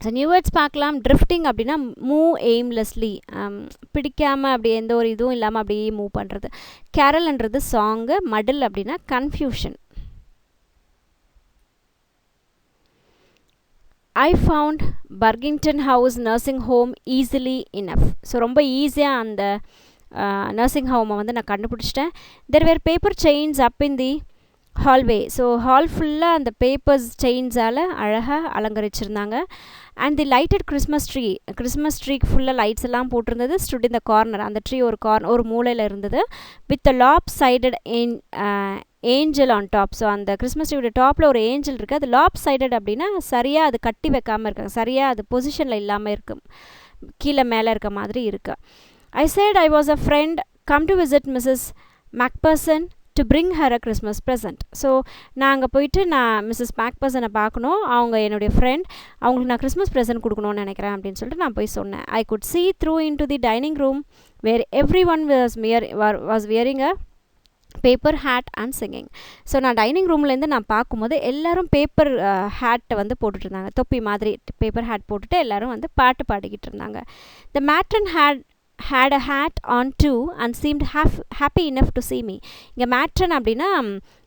ஸோ நியூ வேர்ட்ஸ் பார்க்கலாம். ட்ரிஃப்டிங் அப்படின்னா மூவ் எய்ம்லெஸ்லி, பிடிக்காமல் அப்படி எந்த ஒரு இதுவும் இல்லாமல் அப்படியே மூவ் பண்ணுறது. கேரல்ன்றது சாங்கு. மடில் அப்படின்னா confusion. I found Burlington House nursing home easily enough. So ரொம்ப ஈஸியாக அந்த நர்சிங் ஹோமை வந்து நான் கண்டுபிடிச்சிட்டேன். There were paper chains up in the hallway. So hall ஃபுல்லாக அந்த பேப்பர்ஸ் செயின்ஸால் அழகாக அலங்கரிச்சிருந்தாங்க. அண்ட் தி லைட்டட் கிறிஸ்மஸ் ட்ரீக்கு ஃபுல்லாக லைட்ஸ் எல்லாம் போட்டிருந்தது. ஸ்டுட் இந்த கார்னர், அந்த ட்ரீ ஒரு மூலையில் இருந்தது. With lopsided angel on top. So அந்த கிறிஸ்மஸ் ட்ரீயோட டாப்பில் ஒரு ஏஞ்சல் இருக்குது. அது லாப் சைடட் அப்படின்னா சரியாக அது கட்டி வைக்காமல் இருக்காங்க, சரியாக அது பொசிஷனில் இல்லாமல் இருக்குது, கீழே மேலே இருக்க மாதிரி இருக்குது. ஐ said I was a friend come to visit Mrs. Macpherson to bring her a Christmas present. So நான் அங்கே போயிட்டு நான் மிஸ்ஸஸ் மேக்பர்சனை பார்க்கணும், அவங்க என்னுடைய ஃப்ரெண்ட், அவங்களுக்கு நான் கிறிஸ்மஸ் ப்ரெசென்ட் கொடுக்கணும்னு நினைக்கிறேன் அப்படின்னு சொல்லிட்டு நான் போய் சொன்னேன். I could see through into the dining room where everyone was wearing a paper hat and singing. So நான் டைனிங் ரூம்லேருந்து நான் பார்க்கும்போது எல்லோரும் பேப்பர் ஹேட்டை வந்து போட்டுட்டு இருந்தாங்க, தொப்பி மாதிரி பேப்பர் ஹேட் போட்டுட்டு எல்லோரும் வந்து பாட்டு பாடிக்கிட்டு இருந்தாங்க. த matron had a hat on too and seemed happy enough to see me. இங்கே மேட்ரன் அப்படின்னா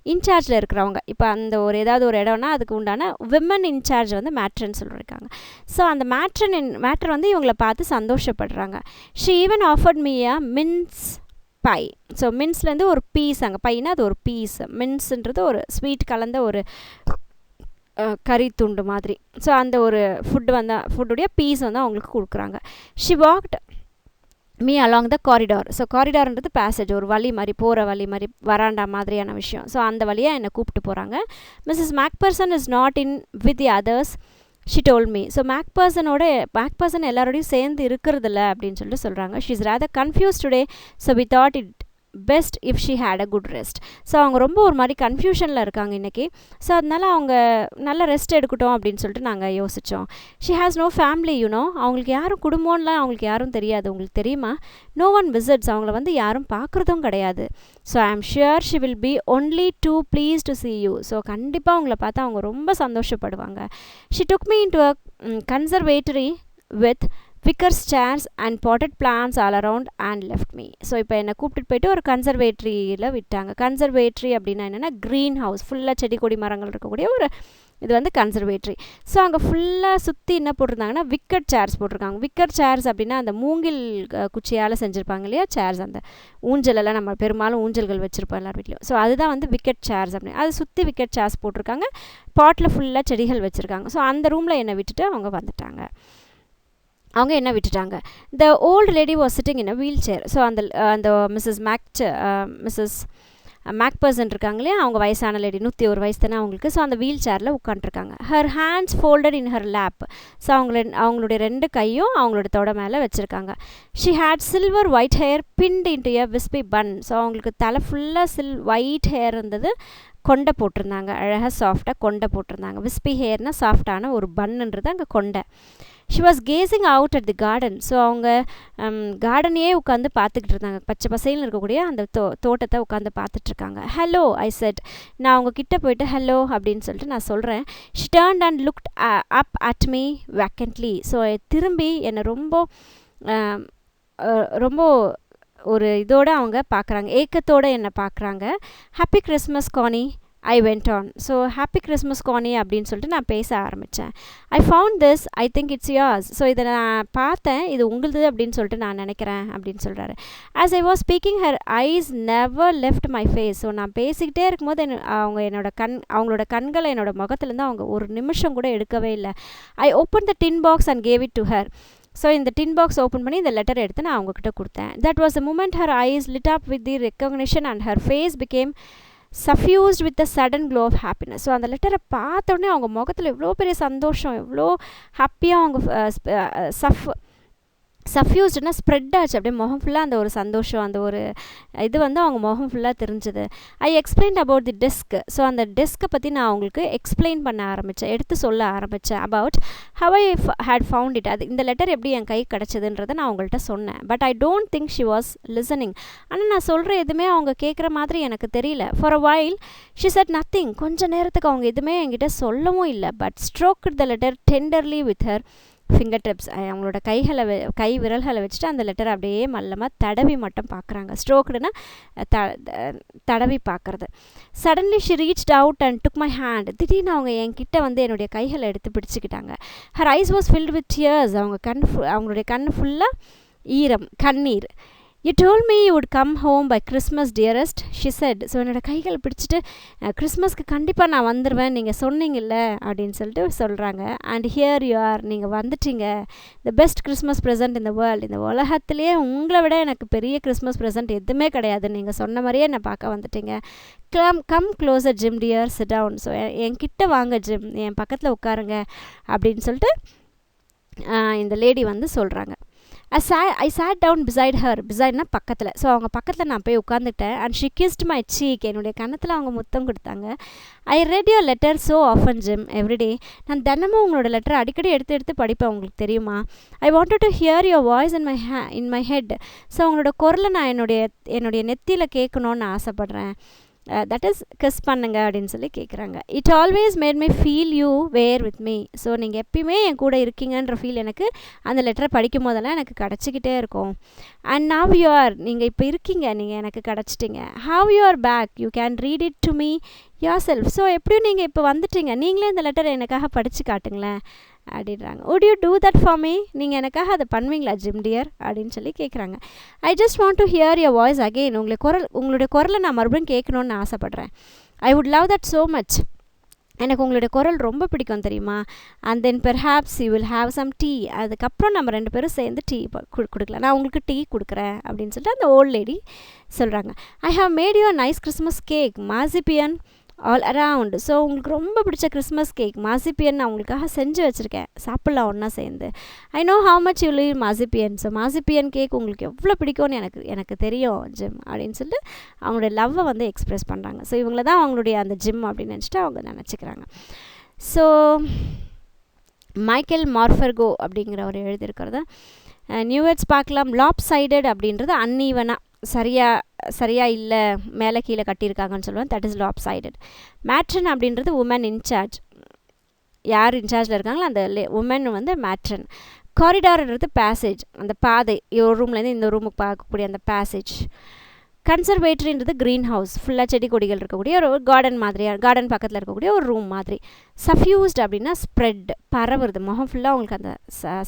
இன்சார்ஜில் இருக்கிறவங்க. இப்போ அந்த ஏதாவது ஒரு இடம்னா அதுக்கு உண்டான விமன் இன்சார்ஜ் வந்து மேட்ரன் சொல்லியிருக்காங்க. ஸோ அந்த மேட்ரன் வந்து இவங்களை பார்த்து சந்தோஷப்படுறாங்க. She even offered me a mince pie. So மின்ஸ்லேருந்து ஒரு பீஸ், அங்கே பையனா அது ஒரு பீஸ், மின்ஸுன்றது ஒரு ஸ்வீட் கலந்த ஒரு கறி துண்டு மாதிரி. ஸோ அந்த ஒரு ஃபுட்டுடைய பீஸ் வந்து அவங்களுக்கு கொடுக்குறாங்க. She walked me along the corridor. So காரிடார்ன்றது பேசேஜ், ஒரு வழி மாதிரி, போகிற வழி மாதிரி, வராண்டா மாதிரியான விஷயம். ஸோ அந்த வழியாக என்னை கூப்பிட்டு போகிறாங்க. Mrs Macpherson is not in with the others she told me. So Macpherson எல்லாரோடையும் சேர்ந்து இருக்கிறதில்ல அப்படின்னு சொல்லிட்டு சொல்கிறாங்க. She is rather confuse today, so we thought it best if she had a good rest. So அவங்க ரொம்ப ஒரு மாதிரி கன்ஃபியூஷனில் இருக்காங்க இன்றைக்கி. ஸோ அதனால் அவங்க நல்ல ரெஸ்ட் எடுக்கட்டும் அப்படின்னு சொல்லிட்டு நாங்கள் யோசித்தோம். ஷி ஹேஸ் நோ ஃபேமிலி, அவங்களுக்கு யாரும் குடும்பம்லாம் அவங்களுக்கு யாரும் தெரியாது. உங்களுக்கு தெரியுமா? No one visits. அவங்கள வந்து யாரும் பார்க்குறதும் கிடையாது. So I am sure she will be only too please to see you. So கண்டிப்பாக அவங்கள பார்த்தா அவங்க ரொம்ப சந்தோஷப்படுவாங்க. She took me into a conservatory with wicker chairs and potted plants all around and left me. So இப்போ என்னை கூப்பிட்டு போயிட்டு ஒரு கன்சர்வேட்டரியில் விட்டாங்க. கன்சர்வேட்டரி அப்படின்னா என்னென்னா க்ரீன் ஹவுஸ், ஃபுல்லாக செடி கொடி மரங்கள் இருக்கக்கூடிய ஒரு இது வந்து கன்சர்வேட்டரி. ஸோ அங்கே ஃபுல்லாக சுற்றி என்ன போட்டிருந்தாங்கன்னா விக்கட் சேர்ஸ் போட்டிருக்காங்க. விக்கட் சேர்ஸ் அப்படின்னா அந்த மூங்கில் குச்சியால் செஞ்சுருப்பாங்க இல்லையா சேர்ஸ், அந்த ஊஞ்சலெல்லாம் நம்ம பெரும்பாலும் ஊஞ்சல்கள் வச்சுருப்போம் எல்லார் வீட்லையும். ஸோ அதுதான் வந்து விக்கட் சேர்ஸ் அப்படின்னு. அது சுற்றி விக்கட் சேர்ஸ் போட்டிருக்காங்க. பாட்டில் ஃபுல்லாக செடிகள் வச்சுருக்காங்க. ஸோ அந்த ரூமில் என்னை விட்டுட்டு அவங்க வந்துட்டாங்க. அவங்க என்ன விட்டுட்டாங்க. The old lady was sitting in a wheelchair. So அந்த மிஸ்ஸஸ் மேக்பர்சன் இருக்காங்க இல்லையா, அவங்க வயசான லேடி, 101 வயசு தானே அவங்களுக்கு. ஸோ அந்த வீல் சேரில் உட்காந்துருக்காங்க. Her hands folded in her lap. So அவங்களுடைய 2 கையும் அவங்களோட தொட மேலே வச்சுருக்காங்க. She had silver white hair pinned into a wispy bun. So அவங்களுக்கு தலை ஃபுல்லாக ஒயிட் ஹேர் இருந்தது. கொண்டை போட்டிருந்தாங்க, அழகாக சாஃப்டாக கொண்டை போட்டிருந்தாங்க. விஸ்பி ஹேர்னால் சாஃப்டான ஒரு பன்னுன்றது அங்கே கொண்டை. She was gazing out at the garden. So அவங்க கார்டனையே உட்காந்து பார்த்துக்கிட்டு இருந்தாங்க. பச்சை பசையில் இருக்கக்கூடிய அந்த தோட்டத்தை உட்காந்து பார்த்துட்ருக்காங்க. Hello I said. நான் அவங்க கிட்டே போயிட்டு ஹலோ அப்படின்னு சொல்லிட்டு நான் சொல்கிறேன். She turned and looked up at me vacantly. So திரும்பி என்னை ரொம்ப ஒரு இதோடு அவங்க பார்க்குறாங்க, ஏக்கத்தோடு என்னை பார்க்குறாங்க. Happy Christmas Connie I went on. So happy Christmas Connie அப்படின்னு சொல்லிட்டு நான் பேச ஆரம்பித்தேன். I found this, I think it's yours. So இதை நான் பார்த்தேன், இது உங்களுது அப்படின்னு சொல்லிட்டு நான் நினைக்கிறேன் அப்படின்னு சொல்கிறாரு. As I was speaking her eyes never left my face. So நான் பேசிக்கிட்டே இருக்கும்போது அவங்களோட கண்களை என்னோட முகத்துலேருந்து அவங்க ஒரு நிமிஷம் கூட எடுக்கவே இல்லை. I open the tin box and gave it to her. So இந்த டின் பாக்ஸ் ஓப்பன் பண்ணி இந்த லெட்டர் எடுத்து நான் அவங்கக்கிட்ட கொடுத்தேன். That was the moment her eyes lit up with the recognition and her face became suffused with a sudden glow of happiness. So அந்த லெட்டரை பார்த்த உடனே அவங்க முகத்தில் எவ்வளோ பெரிய சந்தோஷம், எவ்வளோ ஹாப்பியாக அவங்க சஃப்யூஸ்டுனா ஸ்ப்ரெட் ஆச்சு அப்படியே முகம் ஃபுல்லாக அந்த ஒரு சந்தோஷம் அந்த ஒரு இது வந்து அவங்க முகம் ஃபுல்லாக தெரிஞ்சுது. I explain about the desk. So அந்த டெஸ்க்கை பற்றி நான் அவங்களுக்கு எக்ஸ்பிளைன் பண்ண ஆரம்பித்தேன், எடுத்து சொல்ல ஆரம்பித்தேன். About how I had found it. அது இந்த லெட்டர் எப்படி என் கை கிடச்சதுன்றதை நான் அவங்கள்ட்ட சொன்னேன். But I don't think she was listening. ஆனால் நான் சொல்கிற எதுவுமே அவங்க கேட்குற மாதிரி எனக்கு தெரியல. For a while she said nothing. கொஞ்சம் நேரத்துக்கு அவங்க எதுவுமே என்கிட்ட சொல்லவும் இல்லை. But stroked the letter tenderly with her finger tips. அவங்களோட கை விரல்களை வச்சுட்டு அந்த லெட்டரை அப்படியே மல்லமாக தடவி மட்டும் பார்க்குறாங்க. ஸ்ட்ரோக்டுனா தடவி பார்க்குறது. Suddenly she reached out and took my hand. திடீர்னு அவங்க என்கிட்ட வந்து என்னுடைய கைகளை எடுத்து பிடிச்சிக்கிட்டாங்க. Her eyes was filled with tears. அவங்களுடைய கண் ஃபுல்லாக ஈரம், கண்ணீர். You told me you would come home by Christmas dearest, she said. So என்னோடய கைகளை பிடிச்சிட்டு கிறிஸ்மஸ்க்கு கண்டிப்பாக நான் வந்துடுவேன் நீங்கள் சொன்னீங்கல்ல அப்படின்னு சொல்லிட்டு சொல்கிறாங்க. அண்ட் ஹியர் யூ ஆர், நீங்கள் வந்துட்டீங்க. த பெஸ்ட் கிறிஸ்மஸ் ப்ரெசென்ட் இந்த வேர்ல்டு. இந்த உலகத்துலேயே உங்களை விட எனக்கு பெரிய கிறிஸ்மஸ் ப்ரெசென்ட் எதுவுமே கிடையாது. நீங்கள் சொன்ன மாதிரியே என்னை பார்க்க வந்துட்டீங்க. Come closer Jim dear, sit down. So என்கிட்ட வாங்க ஜிம், என் பக்கத்தில் உட்காருங்க அப்படின்னு சொல்லிட்டு இந்த லேடி வந்து சொல்கிறாங்க. I sat down beside her. பிசைட்னா பக்கத்தில். ஸோ அவங்க பக்கத்தில் நான் போய் உட்காந்துட்டேன். And she kissed my cheek. என்னுடைய கன்னத்தில் அவங்க முத்தம் கொடுத்தாங்க. I read your letter so often Jim everyday. நான் தினமும் உங்களோட லெட்டர் அடிக்கடி எடுத்து படிப்பேன், உங்களுக்கு தெரியுமா. I wanted to hear your voice in my head. So உங்களோட குரலை நான் என்னுடைய நெத்தியில் கேட்கணுன்னு ஆசைப்பட்றேன். தட் இஸ் கிஸ் பண்ணுங்க அப்படின்னு சொல்லி கேட்குறாங்க. It always made me feel you were with me. So நீங்கள் எப்பயுமே என் கூட இருக்கீங்கன்ற ஃபீல் எனக்கு அந்த லெட்டரை படிக்கும் போதெல்லாம் எனக்கு கிடச்சிக்கிட்டே இருக்கும். அண்ட் நவ் யூ ஆர், நீங்கள் இப்போ இருக்கீங்க, நீங்கள் எனக்கு கிடச்சிட்டிங்க. How you are back, you can read it to me yourself. So எப்படியும் நீங்கள் இப்போ வந்துட்டீங்க, நீங்களே இந்த லெட்டரை எனக்காக படித்து காட்டுங்களேன் அப்படின்றாங்க. Would you do that for me, நீங்கள் எனக்காக அதை பண்ணுவீங்களா ஜிம் டியர் அப்படின்னு சொல்லி கேட்குறாங்க. I just want to hear your voice again. உங்களுடைய குரலை நான் மறுபடியும் கேட்கணுன்னு ஆசைப்பட்றேன். I would love that so much. எனக்கு உங்களுடைய குரல் ரொம்ப பிடிக்கும் தெரியுமா. And then perhaps you will have some tea. அதுக்கப்புறம் நம்ம 2 பேரும் சேர்ந்து டீ கொடுக்கலாம், நான் உங்களுக்கு டீ கொடுக்குறேன் அப்படின்னு சொல்லிட்டு அந்த ஓல்ட் லேடி சொல்கிறாங்க. I have made you a nice Christmas cake marzipan all around. So உங்களுக்கு ரொம்ப பிடிச்ச கிறிஸ்மஸ் கேக் மாசிபியன் நான் உங்களுக்காக செஞ்சு வச்சுருக்கேன், சாப்பிட்லாம் ஒன்றா சேர்ந்து. I know how much you love marzipan. So marzipan cake உங்களுக்கு எவ்வளோ பிடிக்கும்னு எனக்கு தெரியும் ஜிம் அப்படின்னு சொல்லிட்டு அவங்களுடைய லவ்வை வந்து எக்ஸ்ப்ரெஸ் பண்ணுறாங்க. ஸோ இவங்கள தான் அவங்களுடைய அந்த ஜிம் அப்படின்னு நினச்சிட்டு அவங்க நினச்சிக்கிறாங்க. ஸோ மைக்கேல் மார்ஃபர்கோ அப்படிங்கிறவர் எழுதியிருக்கிறத நியூ வேர்ட்ஸ் பார்க்கலாம். லாப் சைடட் அப்படின்றது அன்ஈவனாக சரியா இல்லை, மேலே கீழே கட்டியிருக்காங்கன்னு சொல்லுவேன். That is lopsided. Matron அப்படின்றது உமன் இன்சார்ஜ். யார் இன்சார்ஜில் இருக்காங்களோ அந்த உமன் வந்து மேட்ரன். காரிடார்ன்றது பேசேஜ், அந்த பாதை, ஒரு ரூம்லேருந்து இந்த ரூமுக்கு பார்க்கக்கூடிய அந்த பேசேஜ். கன்சர்வேட்டரின்றது க்ரீன் ஹவுஸ், ஃபுல்லாக செடி கொடிகள் இருக்கக்கூடிய ஒரு கார்டன் மாதிரியாக, கார்டன் பக்கத்தில் இருக்கக்கூடிய ஒரு ரூம் மாதிரி. சஃப்யூஸ்ட் அப்படின்னா ஸ்ப்ரெட், பரவுறது, முகம் ஃபுல்லாக உங்களுக்கு அந்த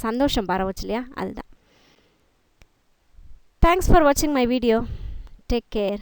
சந்தோஷம் பரவுச்சு இல்லையா, அதுதான். Thanks for watching my video. Take care.